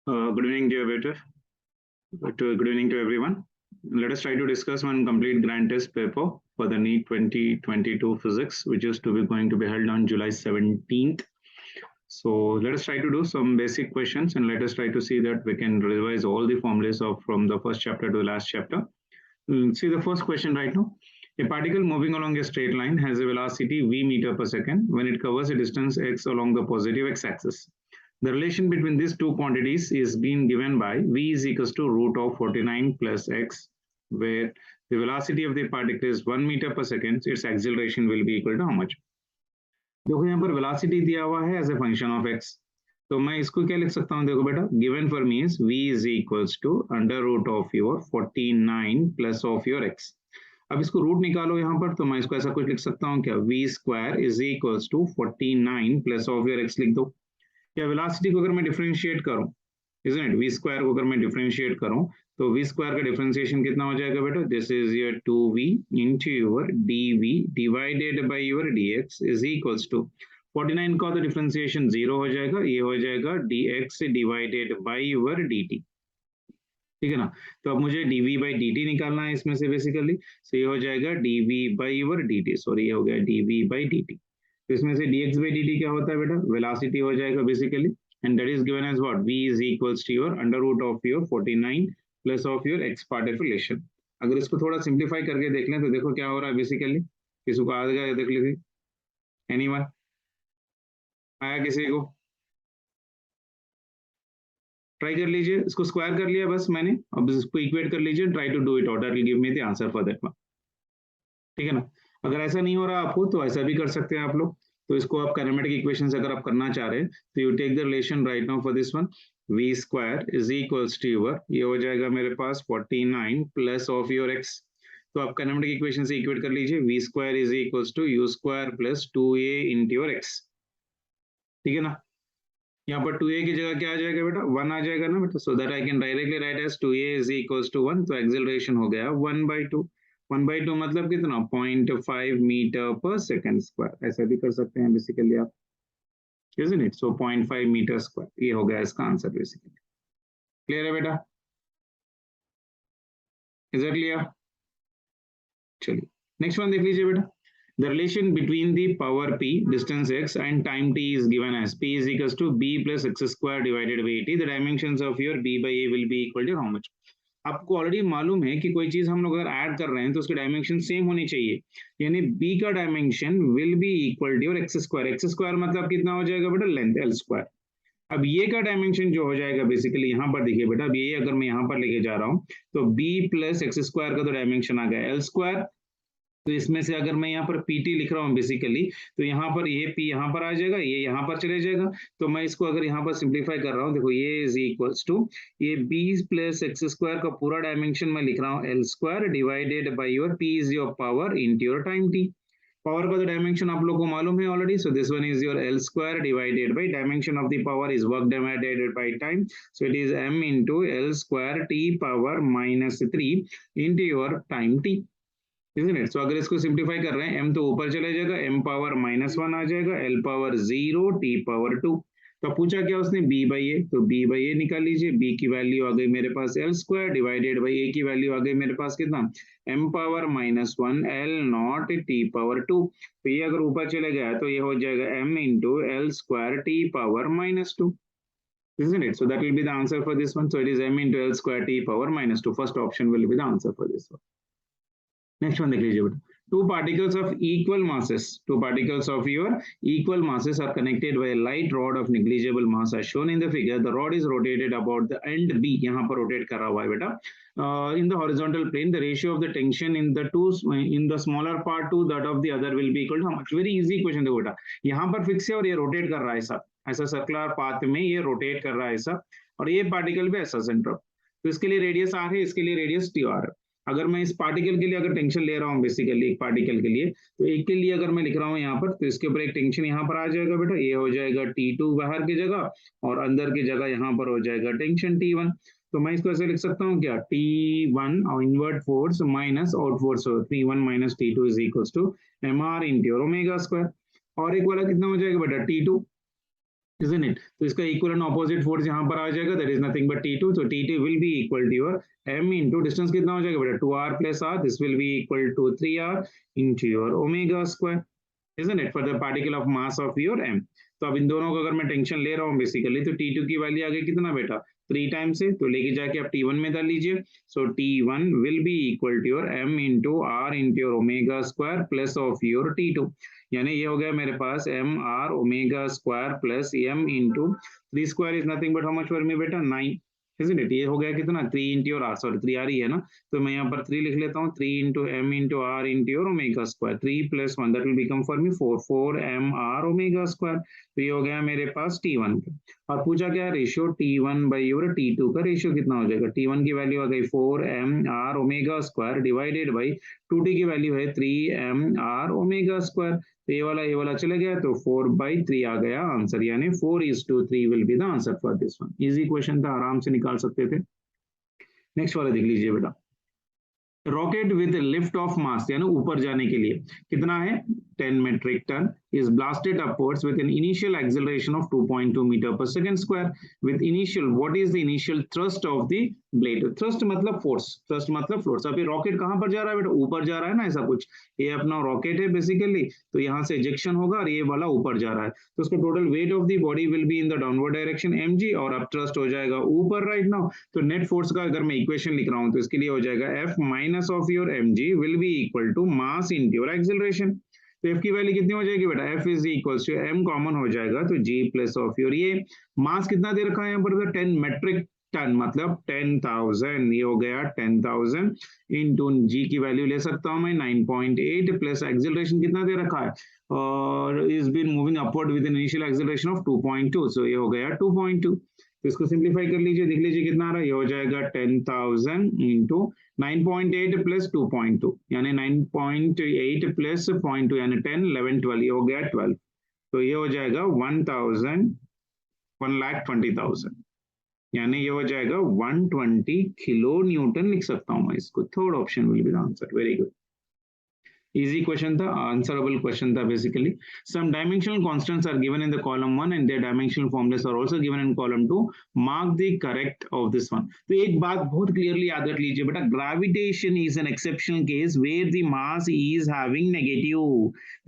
Good evening, dear waiter. Good evening to everyone. Let us try to discuss one complete grand test paper for the NEET 2022 physics, which is to be going to be held on July 17th. So let us try to do some basic questions and let us try to see that we can revise all the formulas of from the first chapter to the last chapter. See the first question right now. A particle moving along a straight line has a velocity v meter per second when it covers a distance x along the positive x-axis. The relation between these two quantities is being given by v is equals to root of 49 plus x, where the velocity of the particle is 1 meter per second. Its acceleration will be equal to how much? देखो यहाँ पर velocity दिया हुआ है as a function of X, तो मैं इसको क्या लिख सकता हूँ? देखो बेटा, given for means v is equals to under root of your 49 plus of your x. अब इसको रूट निकालो यहाँ पर, तो मैं इसको ऐसा कुछ लिख सकता हूँ क्या? v square is equals to 49 plus of your x लिख दो. या वेलोसिटी को अगर मैं डिफरेंशिएट करूं, isn't it? v स्क्वायर को अगर मैं डिफरेंशिएट करूं तो v स्क्वायर का डिफरेंशिएशन कितना हो जाएगा बेटा? This is your 2v into your dv divided by your dx is equals to 49 का तो डिफरेंशिएशन 0 हो जाएगा, ये हो जाएगा dx divided by your dt. ठीक है ना? तो अब मुझे dv by dt निकालना है इसमें से बेसिकली, तो ये हो जाएगा dv by your dt, sorry ये हो गया dv by dt. तो इसमें से dx by dt क्या होता है बेटा? वेलोसिटी हो जाएगा basically, and that is given as what? v is equals to your under root of your 49 plus of your x part of relation. अगर इसको थोड़ा सिंप्लीफाई करके देख लें तो देखो क्या हो रहा है बेसिकली. किसी को आ गया देख लीजिए, एनीवन आया किसी को? ट्राई कर लीजिए, इसको स्क्वायर कर लिया बस मैंने, अब इसको इक्वेट कर लीजिए, ट्राई टू डू इट और that will give me the answer for that one. ठीक है ना? अगर ऐसा नहीं हो रहा आपको तो ऐसा भी कर सकते हैं आप लोग. तो इसको आप काइनेमेटिक इक्वेशन से अगर आप करना चाह रहे हैं तो you take the relation right now for this one, v square is equals to your, ये हो जाएगा मेरे पास 49 प्लस ऑफ योर x. तो आप काइनेमेटिक इक्वेशन से इक्वेट कर लीजिए, v square is equals to u square plus 2a into your x. ठीक है ना? यहाँ पर 2a की जगह क्या आ जाएगा बेटा? 1 आ जाएगा ना बेटा, so that I can directly write as 2a is equals to 1. तो एक्सेलरेशन हो गया 1/2. 1/2 मतलब कितना? 0.5 मीटर पर सेकंड स्क्वायर. ऐसा भी कर सकते हैं बेसिकली आप, isn't it? So 0.5 metre square, ये हो गया इसका आंसर बेसिकली. क्लियर है बेटा? Is it clear? चलिए नेक्स्ट वन देख लीजिए बेटा. The relation between the power p, distance x, and time t is given as p is equals to b plus x square divided by 80. The dimensions of your b by a will be equal to how much? आपको already मालूम है कि कोई चीज हम लोग अगर add कर रहे हैं तो उसके डायमेंशन सेम होनी चाहिए, यानी b का dimension will be equal to X square. X square मतलब कितना हो जाएगा बेटा? Length l square. अब ये का डायमेंशन जो हो जाएगा बेसिकली यहाँ पर देखिए बेटा, अब ये अगर मैं यहाँ पर लेके जा रहा हूँ तो b प्लस एक्स स्क्वायर का तो डायमेंशन आ गया l स्क्वायर. तो इसमें से अगर मैं यहाँ पर pt लिख रहा हूँ बेसिकली, तो यहाँ पर ये p यहाँ पर आ जाएगा, ये यहाँ पर चले जाएगा. तो मैं इसको अगर यहाँ पर सिंप्लीफाई कर रहा हूँ, देखो ये इज इक्वल्स टू ये b प्लस एक्स स्क्वायर का पूरा डायमेंशन मैं लिख रहा हूँ l square divided by your p is your power into your time t. Power का तो डायमेंशन आप लोगों को मालूम है already, so this one is your l square divided by dimension of the power is work divided by time, so it is m into l square t power -3 into your time t. isn't it? So अगर इसको simplify कर रहे हैं, m तो ऊपर चले जाएगा, m power -1 आ जाएगा, l पावर 0, t पावर 2. तो पूछा क्या उसने? b बाई a, तो b बाई a निकाल लीजिए. b की वैल्यू आ गई मेरे पास l square divided by a की वैल्यू आ गई मेरे पास कितना? m power -1 l not t power 2. तो ये अगर ऊपर चले गया तो ये हो जाएगा m into l square t power -2. isn't it? So that will be the answer for this one. So it is m into l square t power -2. First option will be the answer for this one. Next one देख लीजिए बेटा. Two particles of equal masses, two particles of your equal masses are connected by a light rod of negligible mass as shown in the figure. The rod is rotated about the end B, यहाँ पर rotate कर रहा हुआ है बेटा. In the horizontal plane, the ratio of the tension in the smaller part to that of the other will be equal to how much? Very easy question देखो बेटा. यहाँ पर फिक्स है और ये rotate कर रहा है ऐसा, ऐसा सर्कुलर पाथ में ये rotate कर रहा है ऐसा, और ये पार्टिकल भी ऐसा सेंटर. तो इसके लिए रेडियस r है, इसके लिए रेडियस t r है. अगर मैं इस पार्टिकल के लिए अगर टेंशन ले रहा हूँ बेसिकली, एक पार्टिकल के लिए, तो एक के लिए अगर मैं लिख रहा हूँ यहाँ पर, तो इसके ऊपर एक टेंशन यहाँ पर आ जाएगा बेटा, ये हो जाएगा T2 बाहर की जगह, और अंदर की जगह यहाँ पर हो जाएगा टेंशन T1. तो मैं इसको ऐसे लिख सकता हूँ क्या? T1 और invert force minus out force, T1 minus T2 is equals to mr into omega square. और एक वाला कितना हो जाएगा बेटा? T2. isn't it? तो इसका इक्वल एंड ऑपोजिट फोर्स यहाँ पर आ जाएगा, that is nothing but T2. तो T2 will be equal to your m into distance कितना हो जाएगा बेटा 2r plus r, this will be equal to 3r into your omega square, isn't it, for the particle of mass of your m. तो अब इन दोनों को अगर मैं टेंशन ले रहा हूँ बेसिकली, तो T2 की वैल्यू आ गई कितना बेटा 3 टाइम्स से, तो लेके जाके आप T1 में डाल लीजिए. So T1 will be equal to your m into are into your omega square plus of your T2. यानी ये हो गया मेरे पास m r omega square plus m into 3 square is nothing but how much for me बेटा 9, isn't it? ये हो गया कितना 3 into your r, sorry 3 r ही है ना, तो मैं यहाँ पर 3 लिख लेता हूँ, 3 into M into are into your omega square, 3 plus 1 that will become for me 4, 4 M R omega square. तो ये हो गया मेरे पास T1 का. और पूछा क्या ratio T1 by your T2 का रेशियो कितना हो जाएगा. T1 की वैल्यू आ गई 4 M R omega square divided by 2T की वैल्यू है 3 एम आर ओमेगा स्क्वायर. तो ये वाला चले गया, तो 4/3 आ गया आंसर, यानी 4:3 will be the answer for this one. Easy question था, आराम से निकाल सकते थे. नेक्स्ट वाला देख लीजिए बेटा. Rocket with lift off mass, यानी ऊपर जाने के लिए कितना है 10 metric ton, is blasted upwards with an initial acceleration of 2.2 meter per second square with initial, what is the initial thrust of the blade. thrust मतलब force, thrust मतलब force. अब ये रॉकेट कहां पर जा रहा है बेटा, ऊपर जा रहा है ना, ऐसा कुछ. ये अपना रॉकेट है बेसिकली, तो यहाँ से इजेक्शन होगा और ये वाला ऊपर जा रहा है, तो उसका total weight of the body will be in the downward direction mg, और अब ट्रस्ट हो जाएगा ऊपर राइट नाउ. तो नेट फोर्स का अगर मैं इक्वेशन लिख रहा हूँ तो इसके लिए हो जाएगा F minus of your mg will be equal to mass into your acceleration. तो एफ की वैल्यू कितनी हो जाएगी बेटा, F is equal to M common हो जाएगा, तो जी प्लस ऑफ योर ये मास कितना दे रखा है यहाँ पर 10 मेट्रिक टन, मतलब 10,000, ये हो गया 10,000 इंटू जी की वैल्यू ले सकता हूँ मैं 9.8 प्लस एक्सेलरेशन कितना दे रखा है, और is been moving upward with an initial acceleration of 2.2, सो ये हो गया 2.2. तो इसको सिंप्लीफाई कर लीजिए, देख लीजिए कितना आ रहा है, ये हो जाएगा 10,000 इंटू 9.8 प्लस 2.2, यानी 9.8 प्लस 0.2, यानी 10, 11, 12, ये हो गया 12. तो ये हो जाएगा 1,20,000, यानी ये हो जाएगा 120 किलो न्यूटन लिख सकता हूँ मैं इसको. Third option will be the answer. Very good, easy question tha, answerable question tha basically. Some dimensional constants are given in the column 1 and their dimensional formulas are also given in column 2. Mark the correct of this one. तो एक बात बहुत clearly याद रख लीजिए बेटा, gravitation is an exceptional case where the mass is having negative.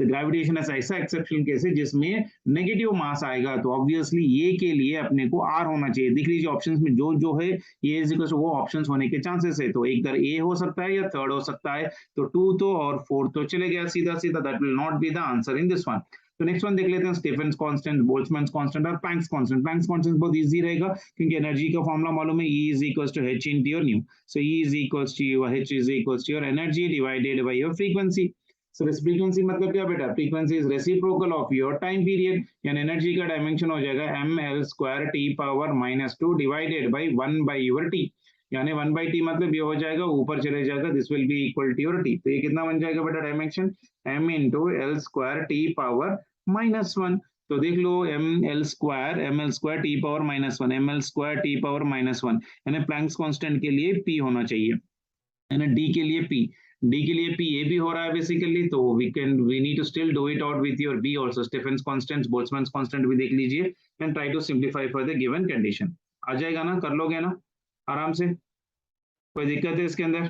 तो gravitation ऐसा exceptional case है जिसमें negative mass आएगा, तो obviously ये के लिए अपने को R होना चाहिए. देख लीजिए ऑप्शंस में जो है ये इज इक्वल टू वो ऑप्शंस होने के चांसेस है, तो एक तरह A हो सकता है या थर्ड हो सकता है, तो 2 तो और 4 तो चले गया सीधा सीधा, that will not be the answer in this one. तो नेक्स्ट वन देख लेते हैं, स्टीफेंस कांस्टेंट, बोल्ट्जमैन कांस्टेंट और प्लैंक्स कांस्टेंट. प्लैंक्स कांस्टेंट बहुत इजी रहेगा क्योंकि एनर्जी का फॉर्मूला मालूम है, E is equals to h into your nu. So E is equals to your h is equals to your energy divided by your frequency. So this frequency मतलब क्या बेटा, frequency is reciprocal of your time period, यानी energy का dimension हो जाएगा ml square t power minus 2 divided by 1 by your t, यानी 1/t मतलब ये हो जाएगा ऊपर चले जाएगा, this will be equal to your t. तो ये कितना बन जाएगा बेटा dimension, m into L square T power -1. तो देख लो ml square T power -1, ml square T power -1, यानी प्लैंक्स कांस्टेंट के लिए p होना चाहिए, यानी d के लिए p, d के लिए p, ये भी हो रहा है बेसिकली, तो we need to still do it out with your b also. Stefan's constant, Boltzmann constant भी देख लीजिए and try to simplify for the given condition. आ जाएगा ना, कर लोगे ना आराम से, कोई दिक्कत है इसके अंदर.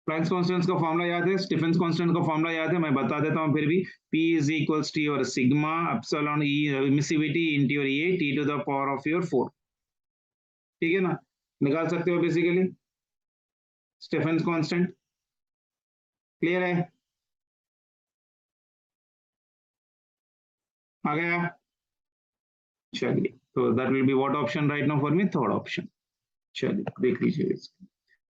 प्लैंक्स कांस्टेंट का फॉर्मूला याद है, स्टीफेंस कांस्टेंट का फॉर्मूला याद है, मैं बता देता हूं फिर भी. P is equals to your sigma epsilon E emissivity into your E t to the power of your 4. ठीक है ना, निकाल सकते हो बेसिकली स्टीफेंस कांस्टेंट. क्लियर है, आ गया. चलिए, तो that will be what option right now for me, third option. चलिए देख लीजिए इसको.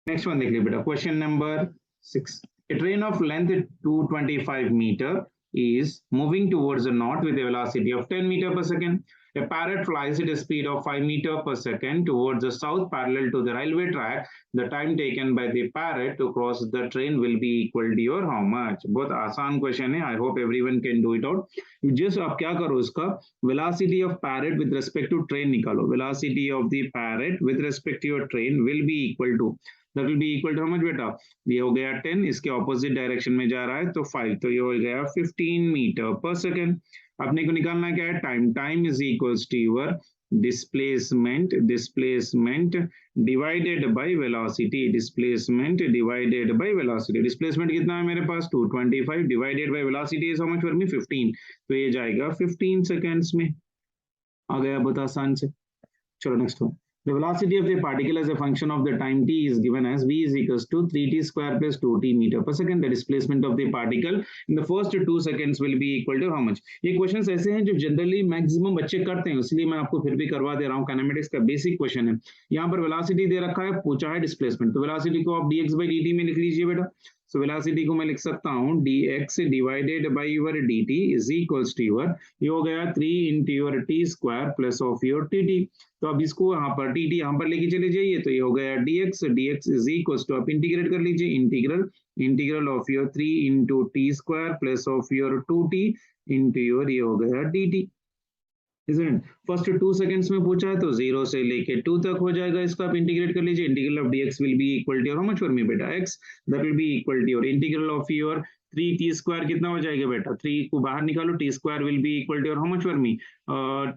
नेक्स्ट वन देख लीजिए बेटा, question number 6. A train of length 225 meter is moving towards the north with a velocity of 10 meter per second. A parrot flies at a speed of 5 meter per second towards the south parallel to the railway track. The time taken by the parrot to cross the train will be equal to your how much? बहुत आसान question है, I hope everyone can do it out. Just आप क्या करो, इसका velocity of parrot with respect to train निकालो. Velocity of the parrot with respect to your train will be equal to, that will be equal to how much बेटा, ये हो गया 10, इसके ऑपोजिट डायरेक्शन में जा रहा है तो 5, तो ये हो गया 15 मीटर पर सेकेंड. अपने को निकालना क्या है, time, time is equals to your displacement divided by velocity, displacement divided by velocity. Displacement कितना है मेरे पास 225 divided by velocity is how much for me 15, तो ये जाएगा 15 सेकेंड्स में। आ गया बहुत आसान से। चलो next one. The velocity of the particle as a function of the time t is given as v is equals to 3t square plus 2t meter per second. The displacement of the particle in the first 2 seconds will be equal to how much? ये questions ऐसे हैं जो generally maximum बच्चे करते हैं, इसलिए मैं आपको फिर भी करवा दे रहा हूँ। काइनेमेटिक्स का बेसिक क्वेश्चन है। यहाँ पर वेलोसिटी दे रखा है, पूछा है डिस्प्लेसमेंट, तो वेलोसिटी को आप dx by dt में लिख लीजिए बेटा। सो वेलोसिटी को मैं लिख सकता हूँ dx divided by your dt is equals to your, ये हो गया 3 into your T square plus of your T. तो अब इसको यहाँ पर टी टी यहाँ पर लेके चले जाइए, तो ये हो गया dx, dx is equal to, आप इंटीग्रेट कर लीजिए, integral of your 3 into T square plus of your 2t into your, ये हो गया dt। फर्स्ट 2 सेकंड्स में पूछा है तो 0 से लेके 2 तक हो जाएगा, इसका आप इंटीग्रेट कर लीजिए। Integral of dx will be equal to how much for me बेटा x, that will be equal to your integral of your 3 T square, कितना हो जाएगा बेटा, 3 को बाहर निकालो, T square will be equal to how much for me,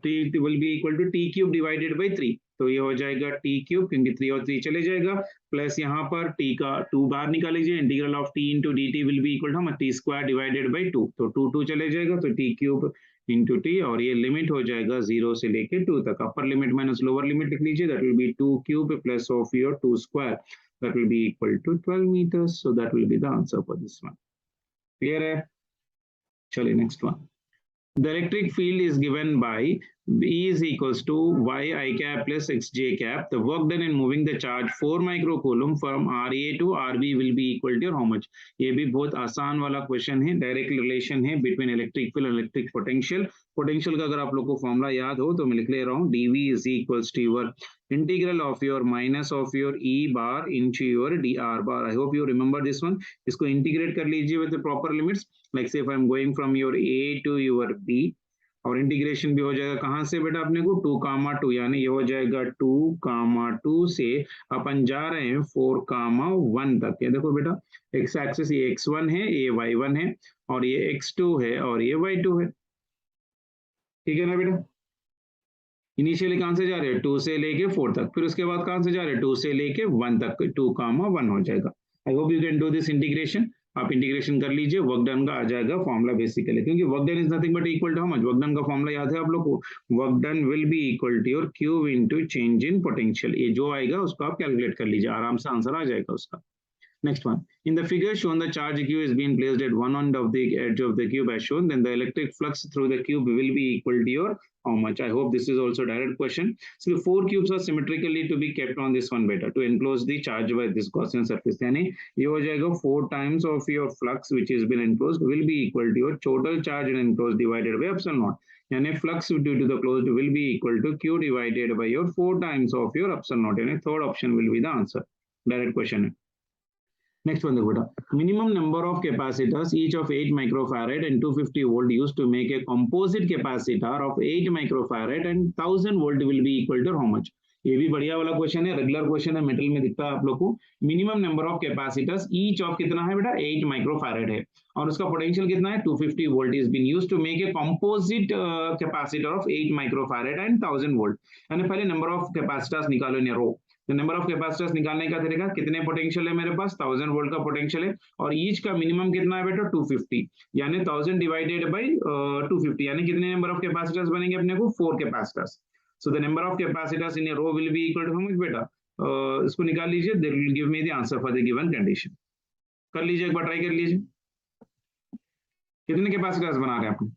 T will be equal to T cube divided by 3, तो ये हो जाएगा टी क्यूब, क्योंकि 3 और 3 चले जाएगा, प्लस यहाँ पर टी का 2 बाहर निकाल लीजिए, integral of T into D T will be equal to T square divided by 2, तो 2 2 चले जाएगा, तो टी क्यूब इंटू टी, और ये लिमिट हो जाएगा 0 से लेके 2 तक। Upper limit minus lower limit लिख लीजिए, that will be 2 cube plus of your 2 square, that will be equal to 12 meters, so that will be the answer for this one. Clear है? चलिए next one. The electric field is given by E is equals to y I cap plus x j cap. The work done in moving the charge 4 microcoulomb from RA to RB will be equal to how much? ये भी बहुत आसान वाला question है, direct relation है between electric field और electric potential. Potential का अगर आप लोग को फॉर्मूला याद हो तो मैं लिख ले रहा हूँ, dv is equals to your integral of your minus of your E bar into your dr bar. I hope you remember this one. इसको इंटीग्रेट कर लीजिए with the proper limits. Like say if I'm going from your A to your B, और integration भी हो जाएगा कहाँ से बेटा अपने को 2 कामा 2, यानी ये हो जाएगा 2 कामा 2 से अपन जा रहे हैं 4 कामा 1 तक। ये देखो बेटा, एक्स एक्सिस ये x1 है, ये y1 है, और ये x2 है, और ये y2 है। ठीक है ना बेटा? इनिशियली कहाँ से जा रहे हैं 2 से लेके 4 तक, फिर उसके बाद कहाँ से जा रहे हैं 2 से लेके 1 तक, 2 कामा 1 हो जाएगा। I hope you can do this integration. आप इंटीग्रेशन कर लीजिए, वर्क डन का आ जाएगा फॉर्मूला बेसिकली, क्योंकि work done is nothing but equal to how much, work done का फॉर्मूला याद है आप लोग को, work done will be equal to your Q into change in potential. ये जो आएगा उसको आप कैलकुलेट कर लीजिए, आराम से आंसर आ जाएगा उसका। Next one. In the figure shown, the charge Q is being placed at one end of the edge of the cube as shown. Then the electric flux through the cube will be equal to your how much? I hope this is also a direct question. So the 4 cubes are symmetrically to be kept on this one better to enclose the charge by this Gaussian surface. यानी ये हो जाएगा 4 times of your flux which has been enclosed will be equal to your total charge and enclosed divided by epsilon naught. यानी flux due to the closed will be equal to Q divided by your 4 times of your epsilon naught. यानी third option will be the answer. Direct question है. Next one, the minimum number of capacitors, each of 8 microfarad and 250 volt, used to make a composite capacitor of 8 microfarad and 1000 volt will be equal to how much? ये भी बढ़िया वाला question है, regular question है, metal में दिखता है आप लोग को। Minimum number of capacitors, each of कितना है बेटा 8 माइक्रोफैरेड है, और उसका पोटेंशियल कितना है 250 volt is been used to make a composite capacitor of 8 microfarad and 1000 volt. यानी पहले नंबर ऑफ कैपेसिटर्स निकालो इन रो। तो नंबर ऑफ कैपेसिटर्स निकालने का तरीका, कितने पोटेंशियल है मेरे पास 1000 वोल्ट का पोटेंशियल है, और ईच का मिनिमम कितना है बेटा 250, यानी 1000 डिवाइडेड बाई 250, यानी कितने नंबर ऑफ कैपेसिटर्स बनेंगे अपने को 4 capacitors. So the number of capacitors in a row will be equal to how much बेटा, इसको निकाल लीजिए, they will give me the answer for the given condition. कर लीजिए, एक बार ट्राई कर लीजिए, कितने कैपेसिटर्स बना रहे हैं आप,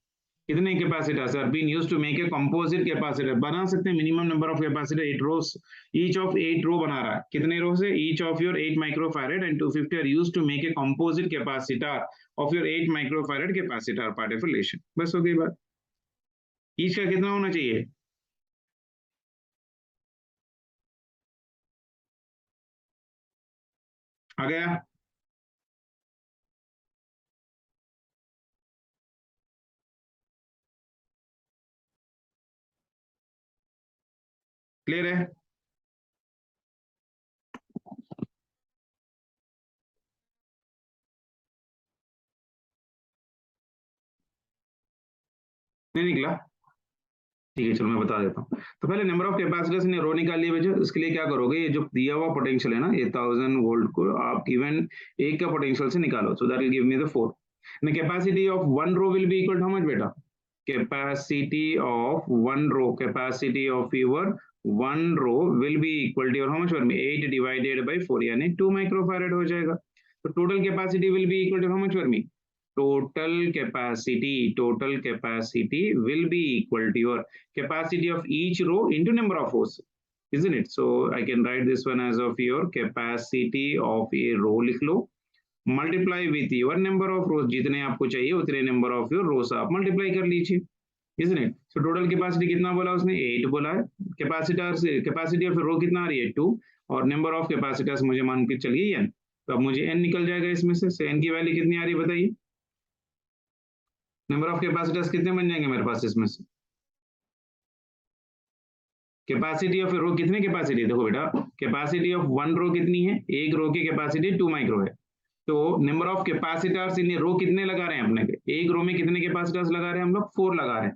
कितने capacitors are been used to make a composite capacitor. बना सकते हैं minimum number of capacitor 8 rows, each of 8 row बना रहा है, कितने रो से, each of your 8 microfarad and 250 are used to make a composite capacitor of your 8 microfarad capacitor part of relation. बस हो गई बात। ईच का कितना होना चाहिए, आ गया? क्लियर है? नहीं निकला? ठीक है, चलो मैं बता देता हूँ। तो पहले नंबर ऑफ कैपेसिटर्स ने रो निकाल लिया बेटा। इसके लिए क्या करोगे, ये जो दिया हुआ पोटेंशियल है ना, ये 1000 वोल्ट को आप गिवन एक का पोटेंशियल से निकालो, so that will give me the 4। And capacity of one row will be equal to how much बेटा? Capacity of one row, capacity of your one row will be equal to your how much for me? 8 divided by 4 यानी 2 microfarad हो जाएगा। तो total capacity will be equal to how much for me? Total capacity will be equal to your capacity of each row into number of rows, isn't it? So I can write this one as of your capacity of a row लिख लो, multiply with your number of rows, जितने आपको चाहिए उतने number of your रोज आप multiply कर लीजिए, isn't it? So total capacity कितना बोला उसने? 8 बोला है। कैपेसिटर से कैपेसिटी ऑफ रो कितना आ रही है? 2। और नंबर ऑफ कैपेसिटर्स मुझे मान के चलिए n, तो अब मुझे n निकल जाएगा इसमें से n की वैल्यू कितनी आ रही है बताइए? नंबर ऑफ कैपेसिटर्स कितने बन जाएंगे मेरे पास इसमें से? कैपेसिटी ऑफ रो कितने कैपेसिटी? देखो बेटा, कैपेसिटी ऑफ वन रो कितनी है? एक रो की कैपेसिटी 2 माइक्रो है। तो नंबर ऑफ कैपेसिटर्स इन रो कितने लगा रहे हैं अपने के? एक रो में कितने कैपेसिटर्स लगा रहे हैं हम लोग? 4 लगा रहे हैं।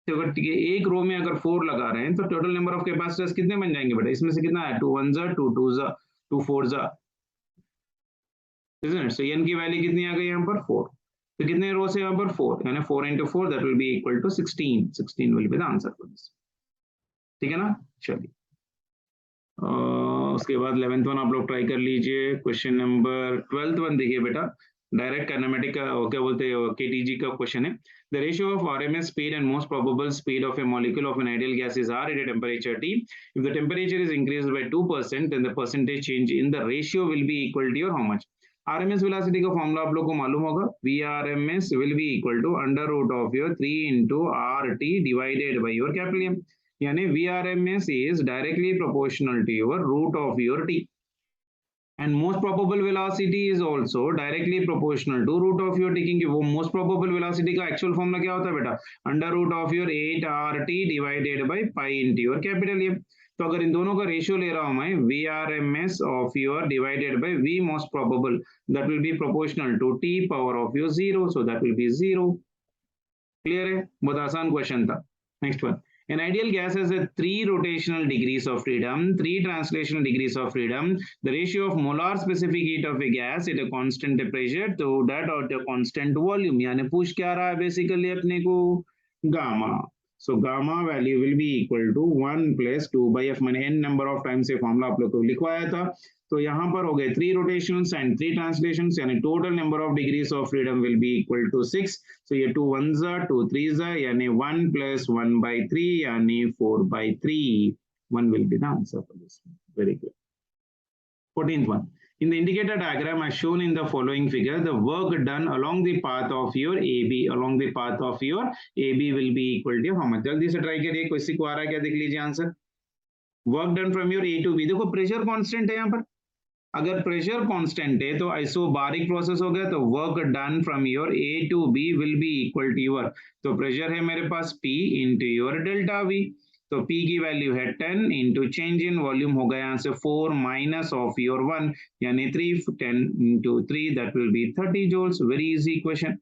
तो अगर एक रो में अगर 4 लगा रहे हैं तो टोटल नंबर ऑफ कैपेसिटर्स कितने बन जाएंगे बेटा? इसमें से कितना है? 2 1 जा, 2 2 जा, 2 4 जा, isn't it? So n की वैल्यू कितनी आ गई यहाँ पर? 4। तो कितने रोज है यहाँ पर? 4, यानी 4 into 4 that will be equal to 16। 16 will be the answer for this। ठीक है ना? चलिए उसके बाद 11th वन आप लोग ट्राई कर लीजिए। क्वेश्चन नंबर 12th वन देखिए बेटा, डायरेक्ट काइनेमेटिक का क्या बोलते हैं केटीजी का क्वेश्चन है। The ratio of RMS speed and most probable speed of a molecule of an ideal gas is are at a temperature T. If the temperature is increased by 2%, then the percentage change in the ratio will be equal to your how much? RMS velocity का formula आप लोग को मालूम होगा, VRMS will be equal to under root of your 3 into RT divided by your capital M। यानी VRMS is directly proportional to your root of your T, and most probable velocity is also directly proportional to root of your T, क्योंकि वो most probable velocity का actual formula क्या होता है बेटा? under root of your 8RT divided by pi into your capital M। तो अगर इन दोनों का रेशियो ले रहा हूं मैं, VRMS of your divided by V most probable, that will be proportional to T power of your 0, so that will be 0। Clear है? बहुत आसान क्वेश्चन था। Next one, an ideal gas has a 3 rotational degrees of freedom, 3 translational degrees of freedom. The ratio of molar specific heat of a gas at a constant pressure to that at a constant volume, यानी पूछ क्या रहा है basically अपने को? Gamma. So gamma value will be equal to 1 plus 2 by f, मैंने n number of times से formula आप लोग को लिखवाया था। तो यहाँ पर हो गए 3 rotations and 3 translations, यानी total number of degrees of freedom will be equal to 6। So ये 2 1s are 2 3s are, यानी 1 plus 1 by 3 यानी 4 by 3। 1 will be the answer for this। Very good। 14th one, in the indicator diagram as shown in the following figure, the work done along the path of your AB, along the path of your AB will be equal to how much? जल्दी से try करिए, किसी को आ रहा है क्या? देख लीजिए answer. Work done from your A to B, देखो प्रेशर कांस्टेंट है यहाँ पर। अगर प्रेशर कांस्टेंट है तो आइसोबारिक प्रोसेस हो गया, तो work done from your A to B will be equal to your, तो प्रेशर है मेरे पास P into your delta V। तो P की वैल्यू है 10 इंटू चेंज इन वॉल्यूम होगा यहाँ से 4 माइनस ऑफ योर 1 यानी 3, 10 into 3 that will B 30 joules। Very easy question.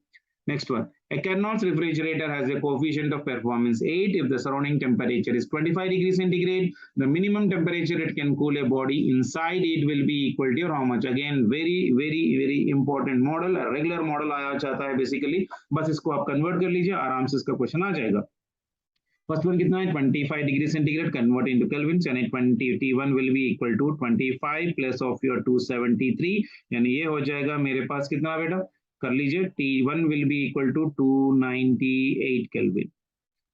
Next one, a Carnot's refrigerator has a coefficient of performance 8 if the surrounding temperature is 25 degrees centigrade. The minimum temperature it can cool a body inside it will be equal to how much? Again, very important model, regular model आया चाहता है basically, बस इसको आप convert कर लीजिए, आराम से इसका क्वेश्चन आ जाएगा। फर्स्ट वन कितना है? 25 degree centigrade, convert into kelvin, यानी 20 T1 will be equal to 25 plus of your 273, यानी ये हो जाएगा मेरे पास कितना बेटा? कर लीजिए, T1 will be equal to 298 kelvin.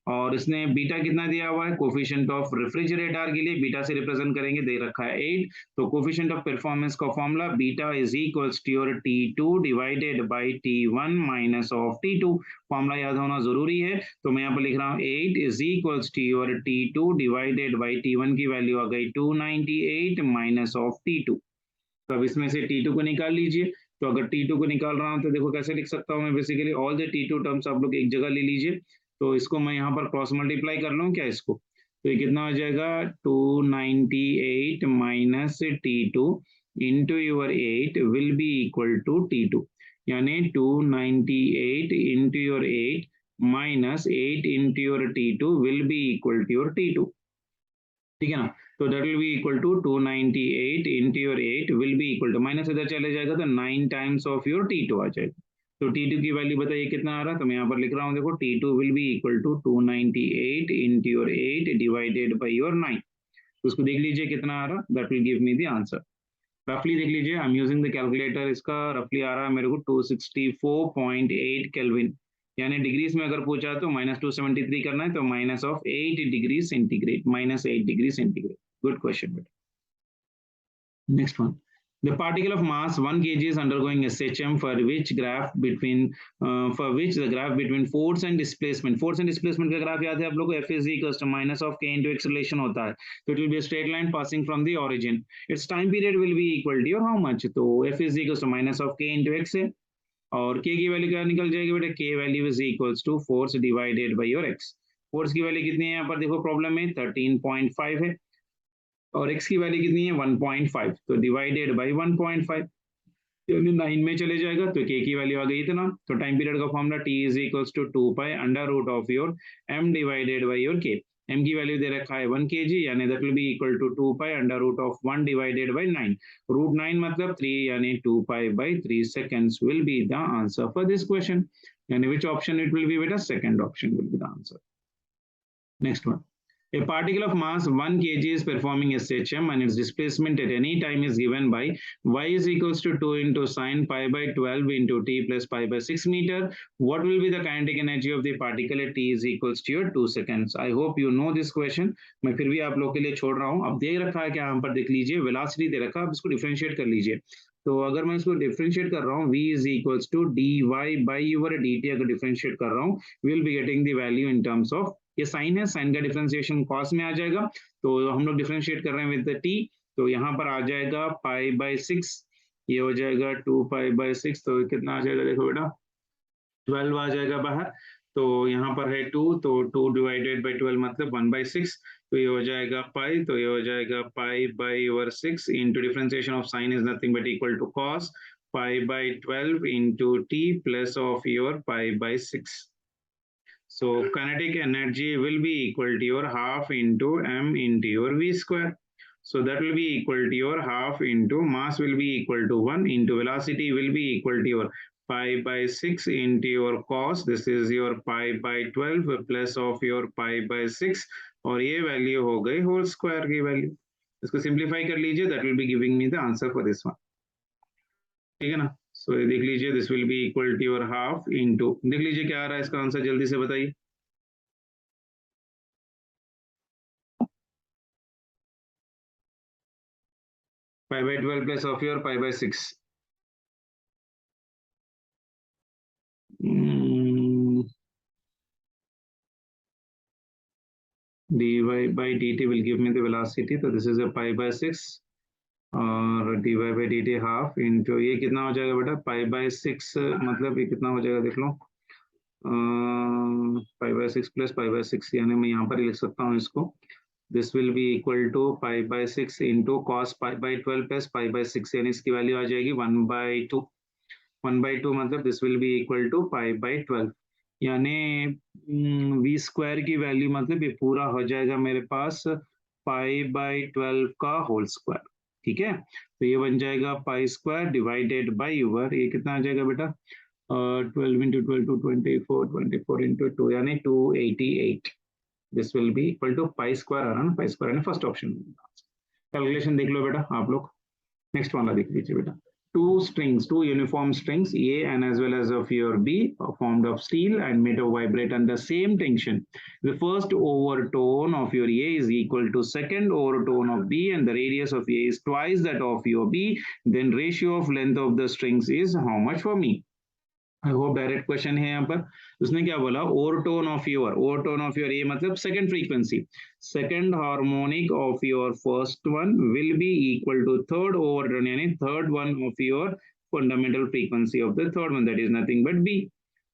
और इसने बीटा कितना दिया हुआ है? कोफिशिएंट ऑफ रेफ्रिजरेटर के लिए बीटा से रिप्रेजेंट करेंगे, दे रखा है 8। तो कोफिशिएंट ऑफ परफॉर्मेंस का formula beta is equals to your T2 divided by T1 minus of T2। Formula याद होना जरूरी है, तो मैं यहाँ पर लिख रहा हूँ 8 is equals to your T2 divided by T1 की वैल्यू आ गई 298 माइनस ऑफ T2। तो अब इसमें से T2 को निकाल लीजिए। तो अगर T2 को निकाल रहा हूँ तो देखो कैसे लिख सकता हूँ मैं, basically all the T2 terms आप लोग एक जगह ले लीजिए। तो इसको मैं यहाँ पर क्रॉस मल्टीप्लाई कर लूँ क्या इसको? तो ये कितना हो जाएगा? 298 minus T2 into your 8 will be equal to T2, यानी 298 into your 8 minus 8 into your T2 will be equal to your T2. ठीक है ना, तो that will be equal to 298 into your 8 will be equal to minus इधर चले जाएगा तो 9 times of your T2 आ जाएगा। तो T2 की वैल्यू बताइए कितना आ रहा है, तो मैं यहाँ पर लिख रहा हूँ, देखो T2 will be equal to 298 into your 8 divided by your 9। उसको देख लीजिए कितना आ रहा, that will give me the answer. रफली देख लीजिए, I am using the calculator, इसका रफली आ रहा है मेरे को 264.8 केल्विन, यानी डिग्रीज में अगर पूछा तो -273 करना है, तो -8 degree centigrade, -8 degree centigrade. Good question बेटा। Next one. The particle of mass 1 kg is undergoing SHM for which the graph between force and displacement, force and displacement का graph याद है आप लोगों को, F is equals to minus of k into x relation होता है, तो it will be a straight line passing from the origin. Its time period will be equal to your how much, तो F is equals to minus of k into x है, और k की value क्या निकल जाएगी बेटा, k value is equals to force divided by your x। Force की value कितनी है यहाँ पर देखो प्रॉब्लम में 13.5 है, और x की वैल्यू कितनी है 1.5, तो डिवाइडेड बाई 1.5 यानी 9 में चले जाएगा, तो k की वैल्यू आ गई इतना। तो टाइम पीरियड का formula t is equals to 2 pi under root of your m divided by your k। m की वैल्यू दे रखा है 1 kg, यानी that will be equal to 2 pi under root of 1 divided by 9, root 9 मतलब 3, यानी 2 pi by 3 seconds will be the answer for this question, यानी which option it will be बेटा, second option will be the answer. Next one. A particle of mass 1 kg is performing SHM and its displacement at any time is given by y is equals to 2 into sine pi by 12 into t plus pi by 6 meter. What will be the kinetic energy of the particle at t is equals to your 2 seconds? I hope you know this question. मैं फिर भी आप लोग के लिए छोड़ रहा हूँ। अब दे रखा है क्या यहाँ पर देख लीजिए, वेलोसिटी दे रखा है, आप इसको डिफरेंशिएट कर लीजिए। तो अगर मैं इसको डिफरेंशिएट कर रहा हूँ, v is equals to dy by your dt अगर डिफरेंशिएट कर रहा हूँ, we will be getting the value in terms of, ये साइन है, साइन का डिफरेंशिएशन कॉस में आ जाएगा, तो हम लोग डिफरेंशिएट कर रहे हैं विद टी, तो यहाँ पर आ जाएगा पाई बाई 6, ये हो जाएगा 2 पाई बाई 6, तो कितना आ जाएगा देखो बेटा 12 आ जाएगा बाहर, तो यहाँ पर है 2, तो 2 डिवाइडेड बाई 12 मतलब 1/6, तो ये हो जाएगा पाई, तो ये हो जाएगा pi by over 6 into differentiation of sine is nothing but equal to cos pi by 12 into T plus of your pi by 6। So kinetic energy will be equal to your half into m into your v square. So that will be equal to your half into mass will be equal to 1 into velocity will be equal to your pi by 6 into your cos. This is your pi by 12 plus of your pi by 6, और ये value हो गई whole square की value. इसको simplify कर लीजिए, that will be giving me the answer for this one. ठीक है ना, सो देख लीजिए, this will be equal to your half into, देख लीजिए क्या आ रहा है इसका आंसर, जल्दी से बताइए। pi by 12 plus of your pi by 6. dy by dt will give me the velocity, तो this is a pi by 6, और dy by dt half into ये कितना हो जाएगा बेटा, pi by 6 मतलब ये कितना हो जाएगा देख लो, pi by 6 plus pi by 6, यानी मैं यहाँ पर ही लिख सकता हूँ इसको, this will be equal to pi by 6 इंटू cos pi by 12 plus pi by 6, यानी इसकी वैल्यू आ जाएगी 1/2, 1/2 मतलब this will be equal to pi by 12, यानी वी स्क्वायर की वैल्यू मतलब ये पूरा हो जाएगा मेरे पास पाई बाई 12 का होल स्क्वायर। ठीक है, तो ये बन जाएगा pi square divided by your, ये कितना आ जाएगा बेटा 12 इंटू 12 टू 24, 24 इंटू 2 यानी 288, this will be equal to pi square आ रहा ना, पाई स्क्वायर यानी फर्स्ट ऑप्शन। कैलकुलेशन देख लो बेटा आप लोग। नेक्स्ट वाला देख लीजिए बेटा, two uniform strings A and as well as of your B are formed of steel and made to vibrate under same tension. The first overtone of your A is equal to second overtone of B and the radius of A is twice that of your B. Then ratio of length of the strings is how much for me? I hope direct question है यहाँ पर। उसने क्या बोला, overtone of your a मतलब second frequency, second harmonic of your first one will be equal to third overtone यानी third one of your fundamental frequency of the third one, that is nothing but b.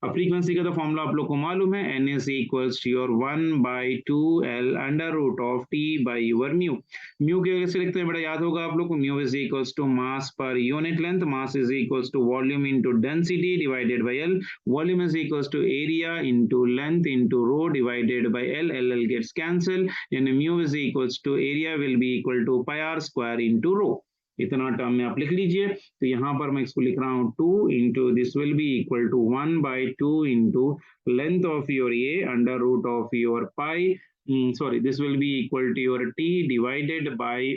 अब frequency का तो formula आप लोग को मालूम है, n is equals to your 1/2L under root of t by your mu. Mu की वजह से लिखते हैं बेटा, याद होगा आप लोग को, mu is equals to mass per unit length, mass is equals to volume into density divided by l, volume is equals to area into length into rho divided by l, l gets cancel, यानी mu is equals to area will be equal to pi r square into rho. इतना term में आप लिख लीजिए। तो यहाँ पर मैं इसको लिख रहा हूँ 2 into this will be equal to 1/2 into length of your A under root of your pi, sorry this will be equal to your T divided by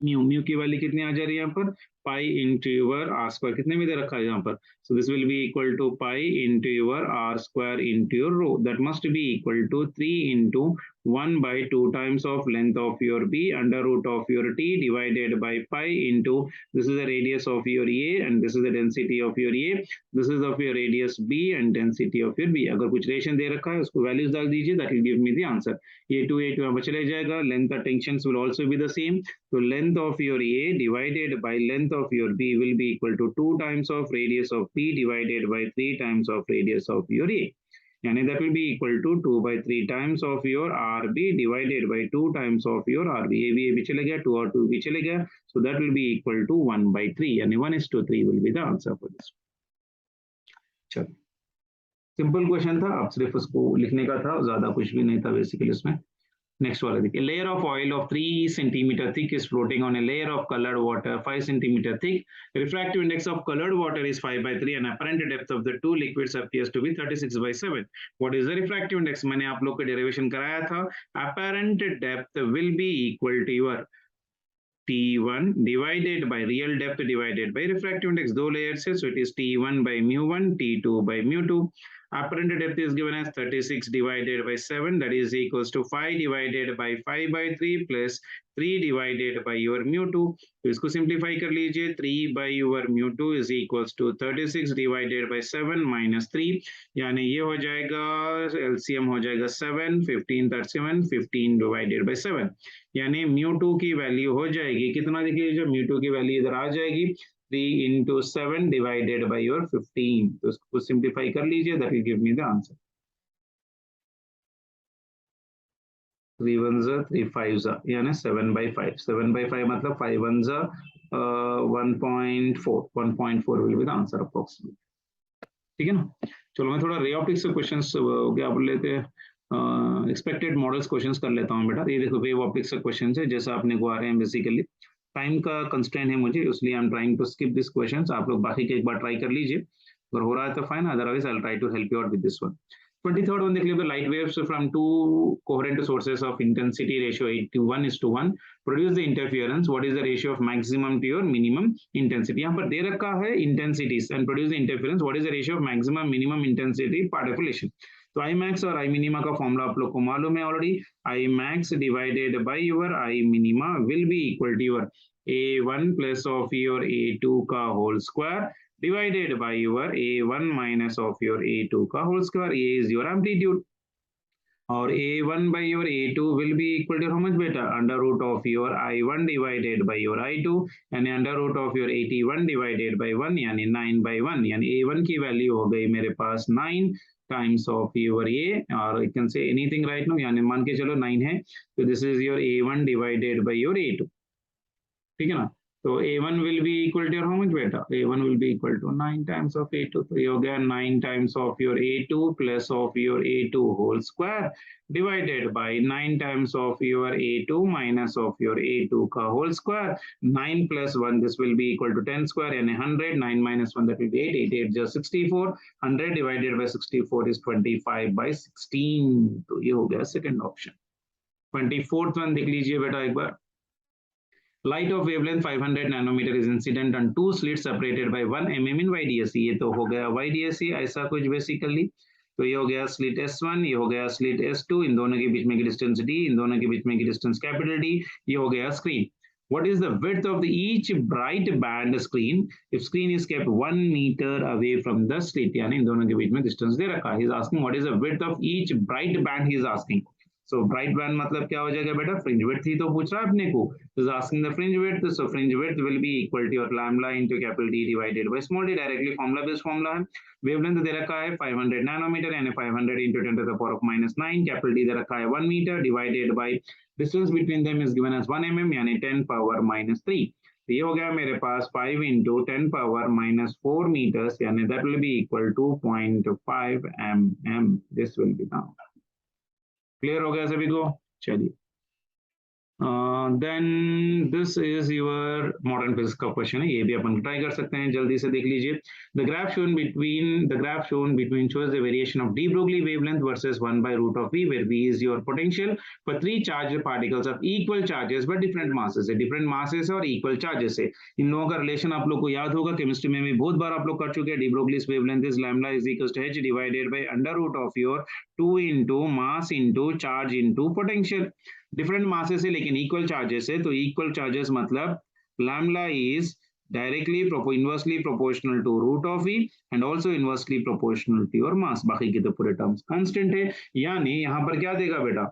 mu. Mu की वैल्यू कितनी आ जा रही है यहाँ पर, pi into your R square, कितने में दे रखा है यहाँ पर, so this will be equal to pi into your R square into your rho, that must be equal to 3 into 1/2 times of length of your b under root of your t divided by pi into, this is the radius of your a and this is the density of your a, this is of your radius b and density of your b। अगर कुछ ration दे रखा है उसको values डाल दीजिए, that will give me the answer। a2 यहाँ पर चले जाएगा, length of tensions will also be the same, so length of your a divided by length of your b will be equal to 2 times of radius of b divided by 3 times of radius of your a, यानी that will be equal to 2/3 times of your RB divided by 2 times of your RB। A भी चले गया, 2 और 2 भी चले गया, so that will be equal to 1/3, यानी 1:3 will be the answer for this। चलो, सिंपल क्वेश्चन था, अब सिर्फ उसको लिखने का था, ज्यादा कुछ भी नहीं था बेसिकली इसमें। नेक्स्ट वाला देखिए, layer of oil of 3 centimetre thick is floating on a layer of coloured water 5 centimetre thick, refractive index of coloured water is 5/3 and apparent depth of the two liquids appears to be 36/7। What is the refractive index, मैंने आप लोग को derivation कराया था, apparent depth will be equal to your T1 divided by real depth divided by refractive index, दो layers है, so it is T1 by mu1, T2 by mu2। Apparent depth is given as 36 divided by 7, that is equals to 5 divided by 5/3 plus 3 divided by your mu2। तो इसको simplify कर लीजिए, 3 by your mu2 is equals to 36 divided by 7 minus 3, यानी ये हो जाएगा LCM हो जाएगा 7, 15 37, 15 divided by 7, यानी mu2 की वैल्यू हो जाएगी कितना, देखिए जब mu2 की वैल्यू इधर आ जाएगी 3 into 7 divided by your 15, तो इसको सिंप्लीफाई कर लीजिए, that will give me the answer। 3 1s 3 5s यानी 7/5, 7/5 मतलब 5 1s 1.4 will be the answer approximately। ठीक है ना। चलो मैं थोड़ा रे ऑप्टिक्स से क्वेश्चंस क्या बोल लेते हैं, एक्सपेक्टेड मॉडल्स क्वेश्चंस कर लेता हूँ बेटा। ये देखो वेव ऑप्टिक्स का क्वेश्चन है, जैसा आपने को आ रहे हैं, बेसिकली टाइम का कंस्ट्रेंट है मुझे, इसलिए I am trying to skip this questions, आप लोग बाकी के एक बार ट्राई कर लीजिए, अगर हो रहा है तो fine, otherwise I will try to help you out with this one. 23rd one देख लीजिए, light waves from two coherent sources of intensity ratio 8:1:1 produce the interference, what is the ratio of maximum to your minimum intensity. यहाँ पर दे रखा है intensities and produce the interference, what is the ratio of maximum minimum intensity पार्टिकुलेशन। तो I max और आई minima का formula आप लोग को मालूम है already, I max divided by your I minima will be equal to your A1 plus of your A2 का whole square divided by your A1 minus of your A2 का whole square, A is your amplitude, और A1 by your A2 will be equal to how much beta, under root of your I1 divided by your I2, यानी under root of your 81 divided by 1, यानी 9/1, यानी A1 की value हो गई मेरे पास 9 times of your A, और you can say anything right now, यानी मान के चलो 9 है, तो this is your A1 divided by your A2, ठीक है ना। तो A1 will be equal to how much beta, A1 will be equal to 9 times of A2, तो ये हो गया 9 times of your A2 plus of your A2 whole square divided by 9 times of your A2 minus of your A2 का whole square, 9 plus 1 this will be equal to 10 square, यानी 100, 9 minus 1 that will be 8, 8 just 64, 100 divided by 64 is 25/16, तो ये हो गया second option. 24th one देख लीजिए बेटा एक बार, light of wavelength 500 nanometer is incident on two slits separated by 1 mm in YDSC, ये तो हो गया YDSC ऐसा कुछ बेसिकली, तो ये हो गया स्लिट S1, ये हो गया स्लिट S2, इन दोनों के बीच में की डिस्टेंस D, इन दोनों के बीच में की डिस्टेंस कैपिटल D, ये हो गया screen. What is the width of the each bright band screen if screen is kept 1 meter away from the slit, यानी इन दोनों के बीच में डिस्टेंस दे रखा है, he is asking what is the width of each bright band, he is asking। So bright band मतलब क्या हो जाएगा बेटा, फ्रिंज विड्थ ही तो पूछ रहा है अपने को, तो asking the fringe width, so fringe width will be equal to your lambda into capital D divided by small D, directly formula based formula है। वेवलेंथ दे रखा है 500 नैनोमीटर यानी 500 into 10 to the power of -9, capital D दे रखा है 1 metre divided by distance between them is given as 1 mm यानी 10 power -3। तो ये हो गया मेरे पास 5 into 10 पावर -4 meters यानी that will be equal to 0.5 mm. This will be now clear हो गया सभी को। चलिए then this is your modern physics का क्वेश्चन है, ये भी अपन ट्राई कर सकते हैं, जल्दी से देख लीजिए। The graph shown between shows the variation of de Broglie wavelength versus 1 by root of v, where v is your potential for three charged particles of equal charges but different masses है, different masses और equal charges है। इन लोगों का relation आप लोग को याद होगा, केमिस्ट्री में भी बहुत बार आप लोग कर चुके हैं। de Broglie's wavelength is lambda is equals to h divided by under root of your 2 into mass into charge into potential। Different masses है लेकिन इक्वल चार्जेस है, तो इक्वल चार्जेस मतलब lambda is directly inversely proportional to root of E and also inversely proportional to your mass, बाकी के तो पूरे terms constant है। यानी यहाँ पर क्या देगा बेटा,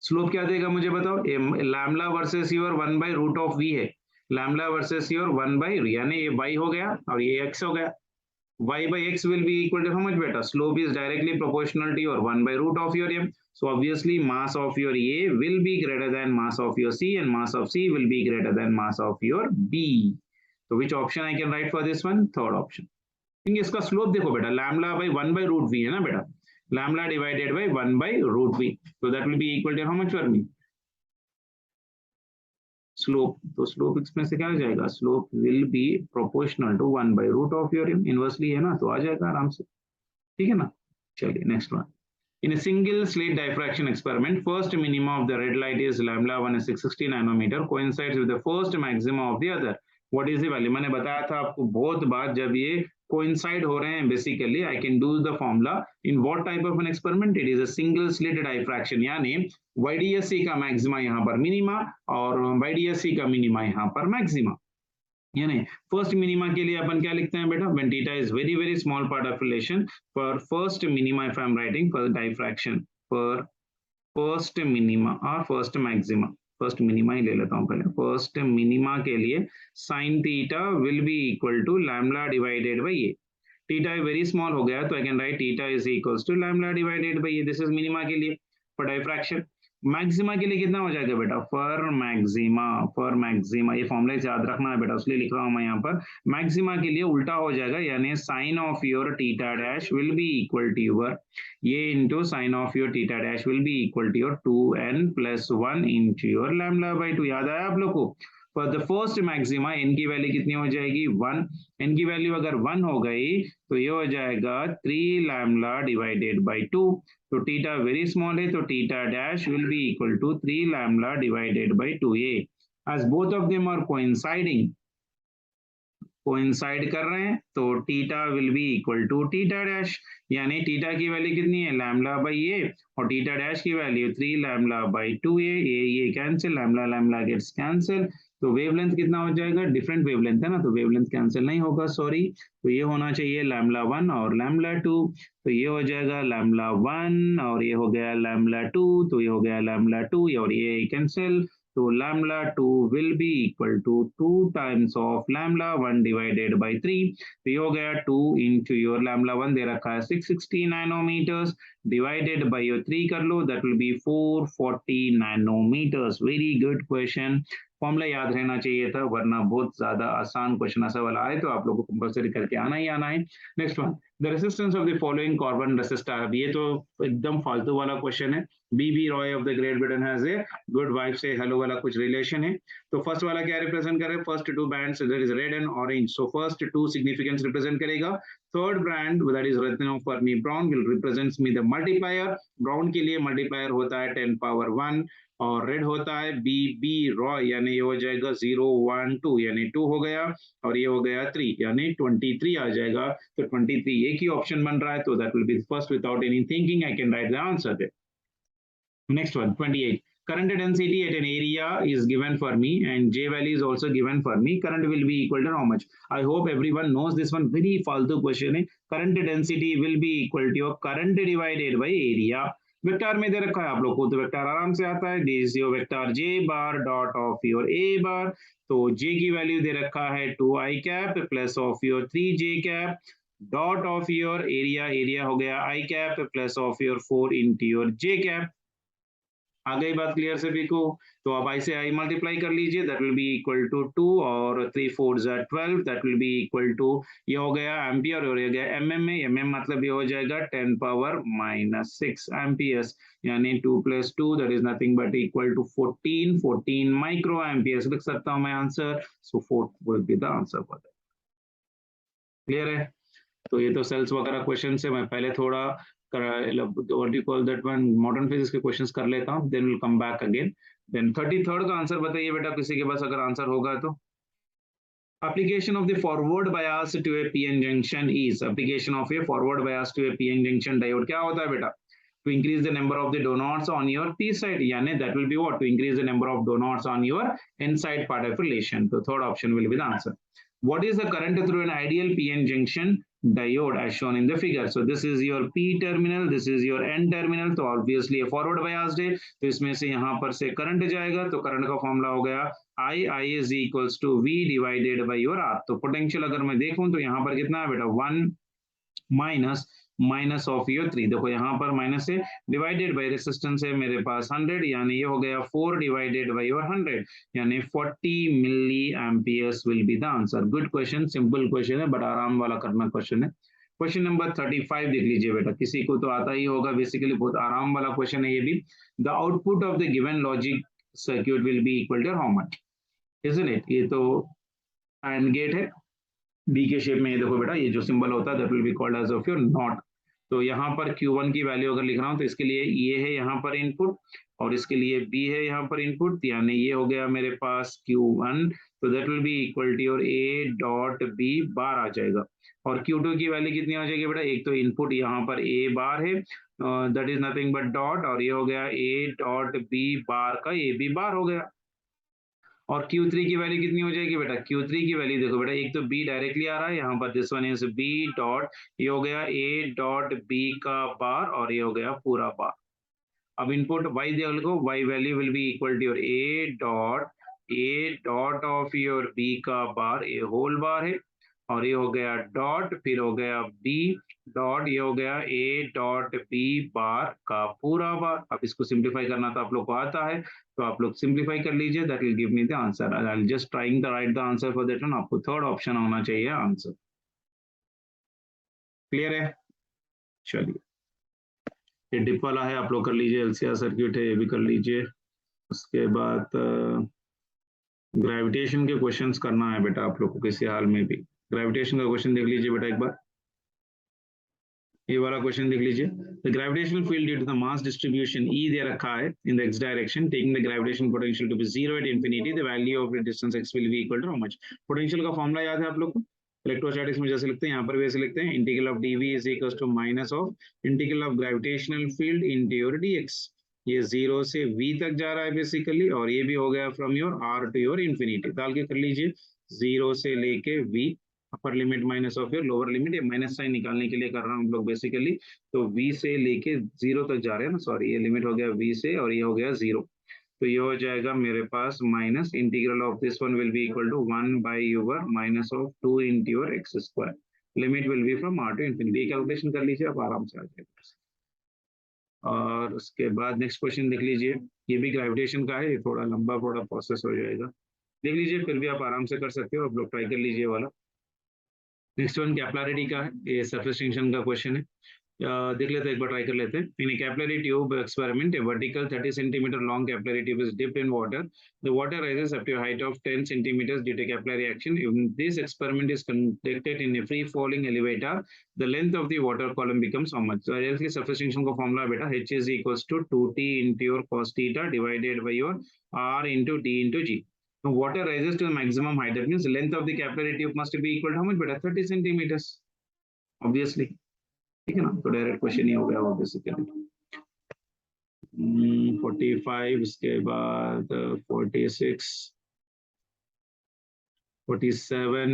स्लोप क्या देगा मुझे बताओ, lambda versus your 1 by root of V है, लैम्बडा वर्सेस योर 1 बाय यानी ये y हो गया और ये x हो गया, y by x will be equal to how much beta, slope is directly proportional to your 1 by root of your m, so obviously mass of your a will be greater than mass of your c and mass of c will be greater than mass of your b, so which option I can write for this one, third option। इसका slope देखो बेटा, lambda by 1 by root v है ना बेटा, lambda divided by 1 by root v, so that will be equal to how much for me, slope, तो slope इसमें से क्या आ जाएगा, slope will be proportional to 1 by root of your m, inversely है ना तो आ जाएगा आराम से, ठीक है ना। चलिए next one, in a single slit diffraction experiment first minima of the red light is lambda 1 is 660 nanometer coincides with the first maxima of the other, what is the value, मैंने बताया था आपको बहुत बार, जब ये coincide हो रहे हैं basically I can do the formula in what type of an experiment, it is a single slit diffraction, यानी YDSC का मैक्सिमा यहाँ पर मिनिमा और YDSC का मिनिमा यहाँ पर मैक्सिमा, यानी फर्स्ट मिनिमा के लिए अपन क्या लिखते हैं बेटा, when theta is very very small part of relation for first minima, if I am writing for diffraction for first minima और फर्स्ट मैक्सिमा, फर्स्ट मिनिमा ही ले लेता हूं पहले, फर्स्ट मिनिमा के लिए sine theta will be equal to lambda divided by ये, theta very small हो गया तो I can write theta is equals to lambda divided by ये, दिस इज मिनिमा के लिए। फॉर डाइफ्रैक्शन मैक्सिमा के लिए कितना हो जाएगा बेटा, फॉर मैक्सिमा ये फॉर्मूला याद रखना है बेटा, उसलिए लिख रहा हूं मैं यहाँ पर, मैक्सिमा के लिए उल्टा हो जाएगा, यानी sine of your theta dash will be equal to your ये into sine of your theta dash will be equal to your 2n+1 into your lambda by 2, याद आया आप लोग को। For the first maxima n की value कितनी हो जाएगी 1, n की वैल्यू अगर 1 हो गई तो ये हो जाएगा 3 लैम्बडा डिवाइडेड बाय 2, तो थीटा वेरी स्मॉल है तो theta dash will be equal to 3 lambda divided by 2a, as both of them are coincide कर रहे हैं तो theta will be equal to theta dash, यानी थीटा की वैल्यू कितनी है लैम्बडा बाय ये और थीटा डैश की वैल्यू 3 लैम्बडा बाय 2a, ये cancel, lambda lambda gets cancel, तो वेवलेंथ कितना हो जाएगा, डिफरेंट वेवलेंथ है ना तो वेवलेंथ कैंसिल नहीं होगा, सॉरी, तो ये होना चाहिए लैम्बडा 1 और लैम्बडा 2, तो ये हो जाएगा लैम्बडा 1 और ये हो गया लैम्बडा 2, तो ये हो गया लैम्बडा 2 और ये कैंसिल, तो lambda 2 will be equal to 2 times of lambda 1 divided by 3, तो ये हो गया 2 into your lambda 1 दे रखा है 660 nanometers divided by your 3 कर लो, that will be 440 nanometers, very good question, formula याद रहना चाहिए था वरना बहुत ज्यादा आसान क्वेश्चन ऐसा वाला आए तो आप लोगों को कंपलसरी करके आना ही आना है। Next one, the resistance of the following carbon resistor, अब ये तो एकदम फालतू वाला क्वेश्चन है, B B Roy of the Great Britain has a good wife से हेलो वाला कुछ रिलेशन है, तो फर्स्ट वाला क्या रिप्रेजेंट करे, first two bands that is red and orange, so first two significance represent करेगा, थर्ड ब्रांड दैट इज रत्नो फर्मी brown will represents me the multiplier, brown के लिए मल्टीप्लायर होता है 10 पावर 1 और रेड होता है बी बी रॉय, यानी ये हो जाएगा 0 1 2 यानी 2 हो गया और ये हो गया 3 यानी 23 आ जाएगा, तो 23 एक ही ऑप्शन बन रहा है, तो that will be first without any thinking I can write the answer there. Next one, 28. Current density at an area is given for me and J value is also given for me. Current will be equal to how much? I hope everyone knows this one. Very faltu question है. Current density will be equal to your current divided by area. Vector में दे रखा है आप लोग को, तो vector आराम से आता है, this your vector J bar dot of your A bar, तो जे की वैल्यू दे रखा है 2i cap plus of your 3j cap dot of your area, area हो गया i cap plus of your 4 into your j cap. आ गई बात क्लियर सभी को? तो अब आई से आई मल्टीप्लाई कर लीजिए, that will be equal to 2 और 3 4 12, that will be equal to, ये हो गया एम्पियर और ये गया एमएम में, एमएम मतलब ये हो जाएगा 10 पावर माइनस 6 एम्पियर्स, यानी 2 plus 2 that is nothing but equal to 14 micro amperes लिख सकता हूं मैं answer, so 4 will be the answer for that. Clear है? तो ये तो सेल्स वगैरह क्वेश्चन से मैं पहले थोड़ा what you call that one modern physics के क्वेश्चंस कर लेता हूँ, then will come back again. देन 33rd का आंसर बताइए बेटा, किसी के पास अगर आंसर होगा तो। Application of the forward bias to a PN junction is, application of a forward bias to a PN junction diode क्या होता है बेटा? To increase the number of the donuts on your P side, यानी that will be what? To increase the number of donuts on your N side part of relation. So third option will be the answer. What is the current through an ideal PN junction diode as shown in the figure? So this is your P terminal, this is your N terminal, तो obviously forward biased है, तो इसमें से यहाँ पर से current जाएगा, तो करंट का फॉर्मूला हो गया I is equals to V divided by your R। तो पोटेंशियल अगर मैं देखूं तो यहाँ पर कितना है बेटा, 1 माइनस माइनस ऑफ योर 3, देखो यहाँ पर माइनस है, डिवाइडेड बाय रेसिस्टेंस है मेरे पास 100, यानी ये हो गया 4 डिवाइडेड बाय योर 100, यानी 40 milli amperes will be the answer. Good question, simple question है बट आराम वाला करना क्वेश्चन है। क्वेश्चन नंबर 35 देख लीजिए बेटा, किसी को तो आता ही होगा, बेसिकली बहुत आराम वाला क्वेश्चन है ये भी। The output of the given logic circuit will be equal to how much, isn't it? ये तो एंड गेट है, बी के शेप में, ये देखो बेटा, ये जो सिंबल होता है that will be called as of your not. तो यहाँ पर Q1 की वैल्यू अगर लिख रहा हूँ तो इसके लिए ये है यहाँ पर इनपुट, और इसके लिए B है यहाँ पर इनपुट, यानी ये हो गया मेरे पास Q1, तो that will be equal to your A dot B bar आ जाएगा। और Q2 की वैल्यू कितनी आ जाएगी बेटा, एक तो इनपुट यहाँ पर A बार है, that is nothing but dot, और ये हो गया A डॉट B बार का A B बार हो गया। और Q3 की वैल्यू कितनी हो जाएगी बेटा, Q3 की वैल्यू देखो बेटा, एक तो B डायरेक्टली आ रहा है यहाँ पर, this one is B dot, ये हो गया A डॉट B का बार, और ये हो गया पूरा बार। अब इनपुट Y देखो, Y value will be equal to your A dot of your B का बार, ये होल बार है, और ये हो गया डॉट, फिर हो गया B डॉट, ये हो गया A डॉट B बार का पूरा बार। अब इसको सिंप्लीफाई करना तो आप लोग को आता है, तो आप लोग सिंप्लीफाई कर लीजिए, that will give me the answer. I am just trying the right the answer for that one, आपको थर्ड ऑप्शन होना चाहिए आंसर। क्लियर है? चलिए, ये डिप वाला है, आप लोग कर लीजिए, एलसीआर सर्किट है, ये भी कर लीजिए। उसके बाद ग्रेविटेशन के क्वेश्चंस करना है बेटा आप लोग को किसी हाल में भी। ग्रेविटेशन का क्वेश्चन देख लीजिए बेटा एक बार, ये वाला क्वेश्चन देख लीजिए। The gravitational field due to the mass distribution E दे रखा है in the x direction, taking the gravitation potential to be 0 at infinity, the value of distance x will be equal to how much. Potential का formula याद है आप लोग को, electrostatics में जैसे लिखते हैं यहाँ पर भी ऐसे लिखते हैं, integral of dv is equal to minus of integral of gravitational field into your dx। ये 0 से v तक जा रहा है बेसिकली, और ये भी हो गया from your r to your infinity, डाल के कर लीजिए 0 से लेके v, upper limit minus of your lower limit, ये माइनस साइन निकालने के लिए कर रहा हूँ हम लोग बेसिकली, तो v से लेके 0 तक जा रहे हैं ना, सॉरी ये लिमिट हो गया v से, और ये हो गया 0, तो ये हो जाएगा मेरे पास minus integral of this one will be equal to 1 by your minus of 2 into your x square, limit will be from r to infinity. Calculation कर लीजिए आप आराम से आ जाएगा। और उसके बाद नेक्स्ट क्वेश्चन देख लीजिए, ये भी ग्रेविटेशन का है, थोड़ा लंबा थोड़ा प्रोसेस हो जाएगा, देख लीजिए, फिर भी आप आराम से कर सकते हो, आप लोग ट्राई कर लीजिए वाला। नेक्स्ट वन कैपिलरिटी का है, ये सरफेस टेंशन का क्वेश्चन है, देख लेते हैं एक बार, ट्राई कर लेते हैं। इन ए capillary tube experiment, A vertical 30 centimeter long capillary tube is dipped in water. The water rises up to a height of 10 centimeters due to capillary action. If this experiment is conducted in a free falling elevator, the length of the water column becomes how much? So obviously surface tension का formula बेटा, H is equals to 2t into your cos theta divided by your r into t into g. So water rises to the maximum height, that means length of the capillary tube must be equal to how much बेटा, 30 centimeters obviously, ठीक है ना, तो direct question ही हो गया वो basically. 45, उसके बाद 46, 47,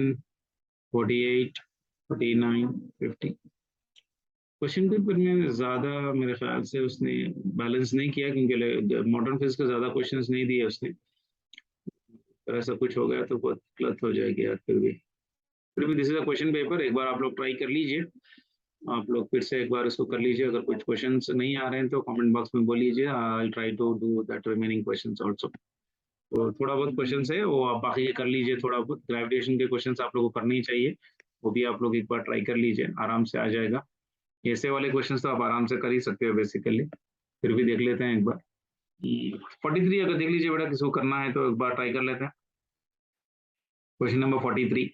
48, 49, 50, क्वेश्चन पेपर में ज्यादा मेरे ख्याल से उसने बैलेंस नहीं किया, क्योंकि मॉडर्न फिजिक्स के ज्यादा क्वेश्चंस नहीं दिए उसने। अगर ऐसा कुछ हो गया तो बहुत गलत हो जाएगी यार। फिर भी this is a question paper, एक बार आप लोग ट्राई कर लीजिए। आप लोग फिर से एक बार इसको कर लीजिए। अगर कुछ क्वेश्चंस नहीं आ रहे हैं तो कमेंट बॉक्स में बोल लीजिए, I try to do that remaining questions also. तो थोड़ा बहुत क्वेश्चंस है वो आप बाकी कर लीजिए। थोड़ा बहुत ग्रेविटेशन के क्वेश्चंस आप लोगों को करने ही चाहिए, वो भी आप लोग एक बार ट्राई कर लीजिए, आराम से आ जाएगा। ऐसे वाले क्वेश्चंस तो आप आराम से कर ही सकते हो बेसिकली। फिर भी देख लेते हैं एक बार। 43 अगर देख लीजिए बेटा, किसी को करना है तो एक बार ट्राई कर लेते हैं। क्वेश्चन नंबर 43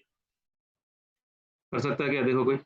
कर सकता है क्या, देखो कोई।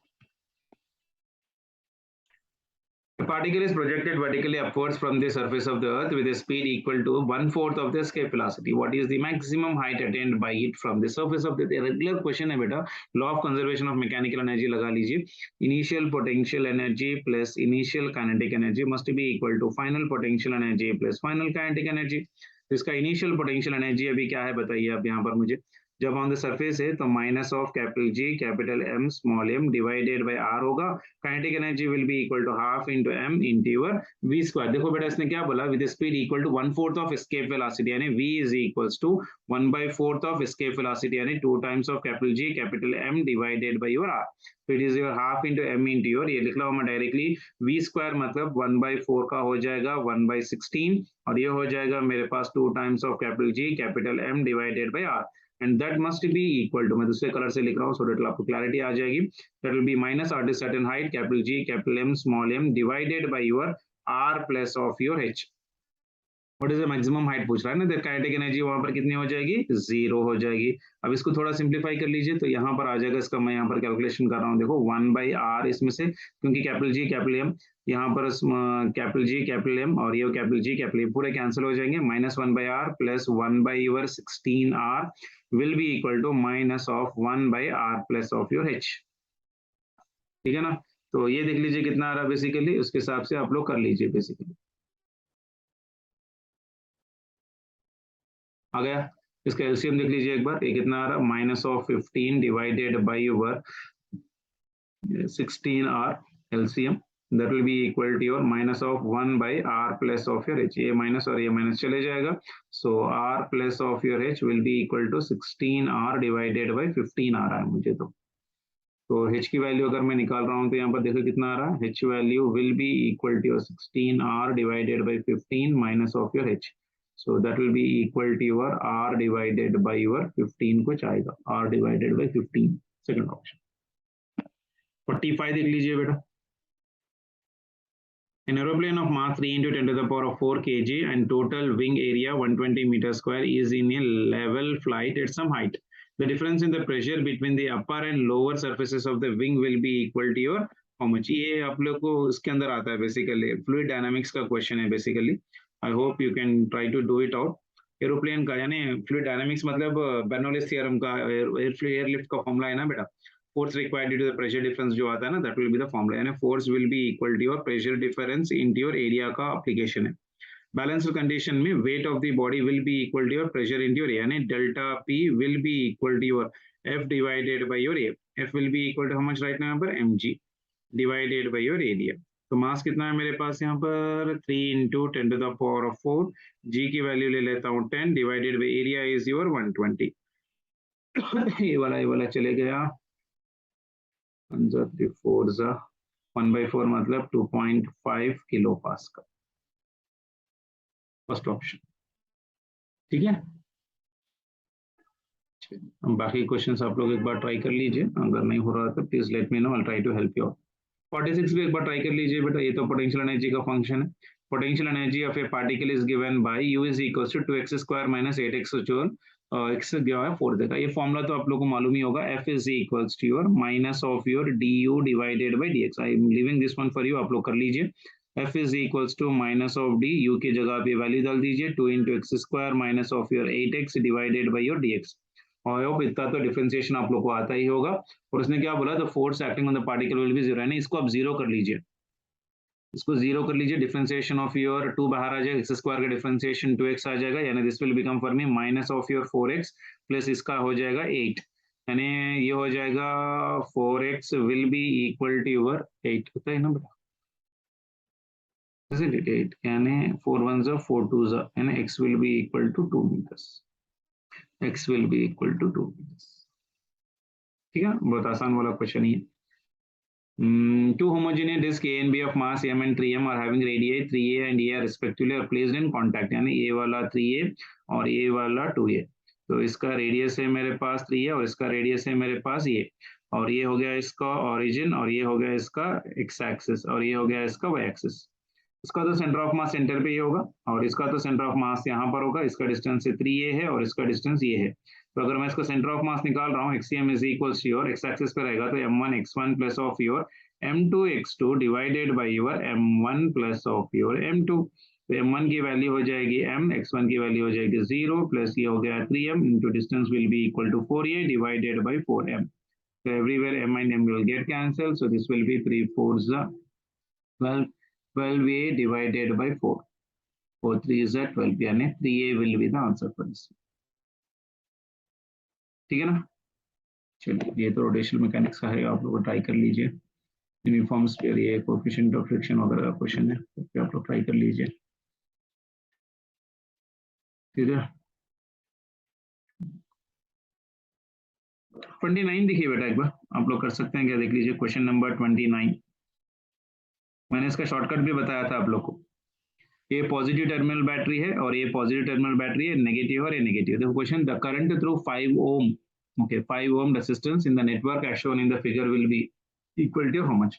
A particle is projected vertically upwards from the surface of the earth with a speed equal to 1/4 of the escape velocity. What is the maximum height attained by it from the surface of the earth? Regular question है बेटा। Law of conservation of mechanical energy लगा लीजिए। Initial potential energy plus initial kinetic energy must be equal to final potential energy plus final kinetic energy। तो इसका initial potential energy अभी क्या है बताइए आप यहाँ पर मुझे। जब ऑन द सरफेस है तो minus of capital G capital M small m divided by R होगा। Kinetic energy will be equal to half into M into your v square. देखो बेटा इसने क्या बोला, with speed equal to 1/4 of escape velocity, यानी v is equals to 1/4 of escape velocity, यानी 2 times of capital G capital M divided by your R. तो it is your half into M into your, ये लिख लो मैं directly. We square मतलब 1/4 का हो जाएगा 1/16, और ये हो जाएगा मेरे पास 2 times of capital G capital M divided by R, and that must be equal to, मैं दूसरे कलर से लिख रहा हूँ सो दैट आपको क्लैरिटी आ जाएगी। That will be minus r is certain height capital G capital M small m divided by your r plus of your h। What is the maximum height पूछ रहा है ना, काइनेटिक एनर्जी वहां पर कितनी हो जाएगी, जीरो हो जाएगी। अब इसको थोड़ा सिंप्लीफाई कर लीजिए तो यहाँ पर आ जाएगा इसका, मैं यहाँ पर कैलकुलेशन कर रहा हूँ, देखो 1/r इसमें से, क्योंकि कैपिटल जी कैपिटल एम यहाँ पर कैपिटल जी कैपिटल एम और ये कैपिटल जी कैपिटल एम पूरे कैंसिल हो जाएंगे। -1/r plus 1/16r will be equal to minus of 1/r plus of your h। ठीक है ना। तो ये देख लीजिए कितना आ रहा है बेसिकली, उसके हिसाब से आप लोग कर लीजिए बेसिकली। आ गया। इसका एलसीएम देख लीजिए एक बार, ये कितना आ रहा है, -15 divided by over 16r LCM, that will be equal to your -1/r plus of your h। ये माइनस और ये माइनस चले जाएगा, so r plus of your h will be equal to 16r divided by 15 आ रहा है मुझे। तो h की वैल्यू अगर मैं निकाल रहा हूँ तो यहाँ पर देखो कितना आ रहा है, h value will be equal to 16r divided by 15 minus of your h, so that will be equal to your r divided by your 15 कुछ आएगा, r divided by 15, second option. 45 देख लीजिए बेटा। An aeroplane of mass 3 into 10 to the power of 4 kg and total wing area 120 meters square is in a level flight at some height. The difference in the pressure between the upper and lower surfaces of the wing will be equal to your how much। ये आप लोग को इसके अंदर आता है basically, fluid dynamics का question है basically. I hope you can try to do it out. Aeroplane का यानी फ्लूइड डायनामिक्स मतलब बर्नौलीज थ्योरम का एयरलिफ्ट का फॉर्मूला है ना बेटा। Force required due to the pressure difference जो आता है ना, that will be the formula, यानी force will be equal to your pressure difference into your area का एप्लीकेशन है। बैलेंस्ड कंडीशन में weight of the body will be equal to your pressure into your, यानी delta P will be equal to your F divided by your A. F will be equal to how much right now यहाँ पर, M G divided by your area. तो mass कितना है मेरे पास यहाँ पर, 3 into 10 to the power of 4, G की वैल्यू ले लेता हूँ 10 divided by area is your 120। ये वाला चले गया, 1/4 मतलब 2.5 किलो पास्कल, फर्स्ट ऑप्शन। ठीक है, बाकी क्वेश्चंस आप लोग एक बार ट्राई कर लीजिए, अगर नहीं हो रहा तो please let me know, I try to help you. 46 भी एक बार ट्राई कर लीजिए बेटा, ये तो पोटेंशियल एनर्जी का फंक्शन है। Potential energy of a particle is given by u is equal to 2x square minus 8x जो x गया है 4 देगा। ये फॉर्मूला तो आप लोगों को मालूम ही होगा, f is equals to your minus of your du divided by dx। I am leaving this one for you, आप लोग कर लीजिए। f is equals to minus of d, u की जगह पे वैल्यू डाल दीजिए, 2 into x square minus of your 8x divided by your dx। और होप इतना तो डिफरेंशिएशन आप लोग को आता ही होगा। और उसने क्या बोला, the force acting on the particle will be zero, यानी इसको आप जीरो कर लीजिए, इसको जीरो कर लीजिए। डिफरेंशिएशन ऑफ योर 2 बाहर आ जाएगा, एक्स स्क्वायर का डिफरेंशिएशन 2x आ जाएगा, यानी this will become for me minus of your 4x plus इसका हो जाएगा 8। यानी ये हो जाएगा 4x will be equal to your 8 होता है ना बेटा, isn't it 8 यानी 4 1s are 4 2s are यानी x will be equal to 2 meters, x will be equal to 2 meters। ठीक है, बहुत आसान वाला क्वेश्चन ही है। Two homogeneous disks A and B of mass m and 3m are having radii 3a and a respectively are placed in contact, यानी a वाला 3a और a वाला 2a। तो इसका रेडियस है मेरे पास 3a और इसका रेडियस है मेरे पास ये, और ये हो गया इसका ओरिजिन और ये हो गया इसका एक्स एक्सिस और ये हो गया इसका वाई एक्सिस। इसका तो सेंटर ऑफ मास सेंटर पे ही होगा और इसका तो सेंटर ऑफ मास यहाँ पर होगा। इसका डिस्टेंस 3a है और इसका डिस्टेंस ये है। तो अगर मैं इसका सेंटर ऑफ मास निकाल रहा हूँ X CM is equals to your X axis पे रहेगा तो m1 x1 plus of your m2 x2 divided by your m1 plus of your m2। तो m1 की वैल्यू हो जाएगी m, x1 की वैल्यू हो जाएगी 0 प्लस ये हो गया 3m into distance will be equal to 4a divided by 4m। So everywhere m and m will get cancelled. So this will be 3 4s 12, 12a divided by 4, 4 3s 12 यानी 3a will be the answer for this। ठीक है ना। चलिए ये तो rotational mechanics का है, आप लोग ट्राई कर लीजिए। यूनिफॉर्म स्फीयर ये कोएफिशिएंट ऑफ फ्रिक्शन वगैरह का क्वेश्चन है, तो आप लोग ट्राई कर लीजिए। ठीक है, 29 देखिए बेटा, एक बार आप लोग कर सकते हैं क्या, देख लीजिए क्वेश्चन नंबर 29। मैंने इसका शॉर्टकट भी बताया था आप लोग को। ये पॉजिटिव टर्मिनल बैटरी है और ये पॉजिटिव टर्मिनल बैटरी है, नेगेटिव और ये नेगेटिव। देखो question, the current through 5 ohm, okay 5 ohm resistance in the network as shown in the figure will be equal to how much.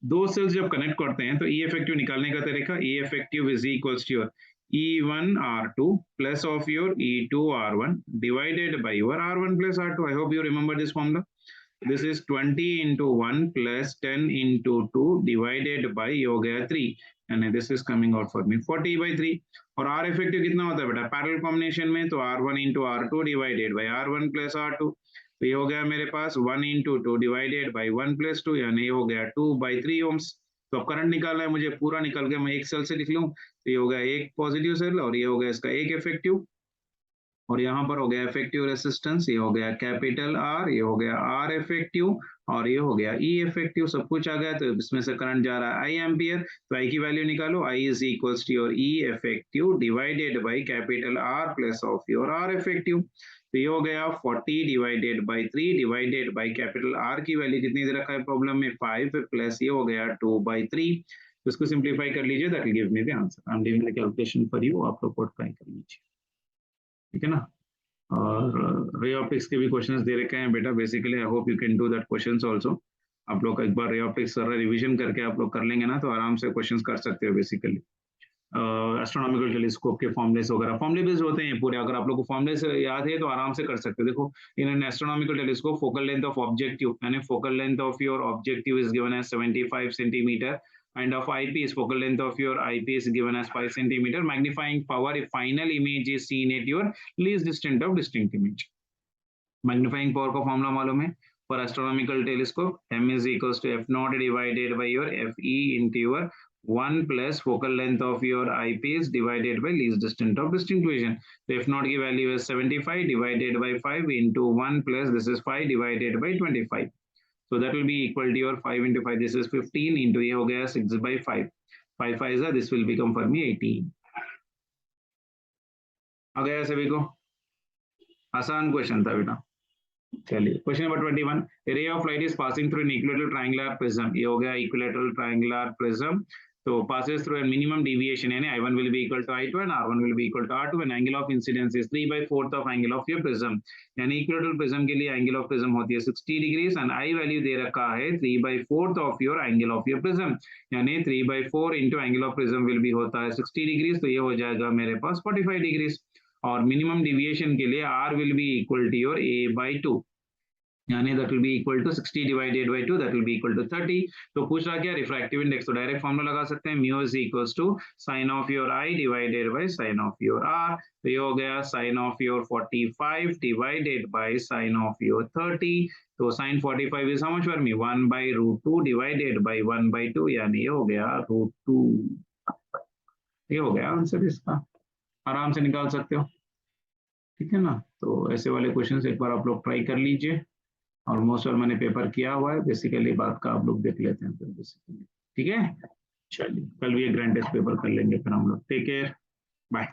दो सेल्स जब connect करते हैं तो ई इफेक्टिव निकालने का तरीका, E effective is equals to your E1 R2 plus of your E2 R1 divided by your R1 plus R2। I hope you remember this formula। This is 20 into 1 plus 10 into 2 divided by ये हो गया 3 and this is coming out for me 40 by 3। और R effective कितना होता है बेटा parallel combination में, तो R1 into R2 divided by R1 plus R2। तो ये हो गया मेरे पास 1 into 2 divided by 1 plus 2 यानी ये हो गया 2 by 3 ohms। तो अब करंट निकालना है मुझे, पूरा निकल के मैं एक सेल से लिख लूँ, तो ये हो गया एक पॉजिटिव सेल और ये हो गया इसका एक इफेक्टिव, और यहाँ पर हो गया इफेक्टिव रेसिस्टेंस, ये हो गया कैपिटल आर, ये हो गया आर इफेक्टिव और ये हो गया ई इफेक्टिव। सब कुछ आ गया, तो इसमें से करंट जा रहा है आई एम्पियर। तो आई की वैल्यू निकालो, I is equals to your E effective divided by capital R plus of your R effective. तो ये हो गया 40 divided by 3 divided by capital R की वैल्यू कितनी दे रखा है प्रॉब्लम में 5 प्लस ये हो गया 2 by 3। तो इसको सिंप्लीफाई कर लीजिए, that will give me the answer. I am doing the calculation for you, आप लोग ट्राई कर लीजिए। ठीक है ना। और रे ऑप्टिक्स के भी क्वेश्चंस दे रखे हैं बेटा, basically I hope you can do that questions also. आप लोग एक बार रे ऑप्टिक्स सारा रिवीजन करके आप लोग कर लेंगे ना, तो आराम से क्वेश्चंस कर सकते हो। बेसिकली एस्ट्रोनॉमिकल टेलीस्कोप के फॉर्मूलेस वगैरह फॉर्मूले बेस्ड होते हैं पूरे, अगर आप लोग को फॉर्मूले से याद है तो आराम से कर सकते हो। देखो in an astronomical telescope focal length of objective यानी focal length of your objective is given as 75 centimetre and of eyepiece focal length of your eyepiece given as 5 centimeter, magnifying power if final image is seen at your least distant of distinct image। Magnifying power का formula मालूम है for astronomical telescope, m is equals to f naught divided by your fe into your 1 plus focal length of your eyepiece divided by least distant of distinct vision। So f naught की value is 75 divided by 5 into 1 plus this is 5 divided by 25। So that will be equal to your 5 into 5, this is 15 into ये हो गया 6 by 5, 5 5 is this will become for me 18। आ गया सभी को, आसान question था बेटा। चलिए question number 21, ray of light is passing through an equilateral triangular prism. ये हो गया इक्विलेटरल ट्रायंगुलर प्रिज्म, तो passes through a minimum deviation यानी I1 will be equal to I2 and R1 will be equal to R2 and angle of incidence is 3/4 of angle of your prism। यानी equilateral prism के लिए angle of prism होती है 60 degrees and I value दे रखा है 3/4 of your angle of your prism, यानी 3/4 into angle of prism will be होता है 60 डिग्रीज, तो ये हो जाएगा मेरे पास 45 डिग्रीज। और मिनिमम डिविएशन के लिए R will be equal to your A/2 यानी that will be equal to 60 divided by 2, that will be equal to 30। तो पूछ रहा क्या रिफ्रैक्टिव इंडेक्स, तो डायरेक्ट फॉर्मूला लगा सकते हैं, mu is equals to sine of your I divided by sine of your R. तो ये हो गया sine of your 45 divided by sine of your 30। तो sine 45 is how much for me 1/√2 divided by 1/2 यानी ये हो गया √2। ये हो गया आंसर इसका, आराम से निकाल सकते हो। ठीक है ना। तो ऐसे वाले क्वेश्चन एक बार आप लोग ट्राई कर लीजिए। ऑलमोस्ट और मैंने पेपर किया हुआ है, बेसिकली बात का आप लोग देख लेते हैं फिर बेसिकली। ठीक है, चलिए कल भी एक ग्रैंड टेस्ट पेपर कर लेंगे फिर हम लोग। Take care, bye.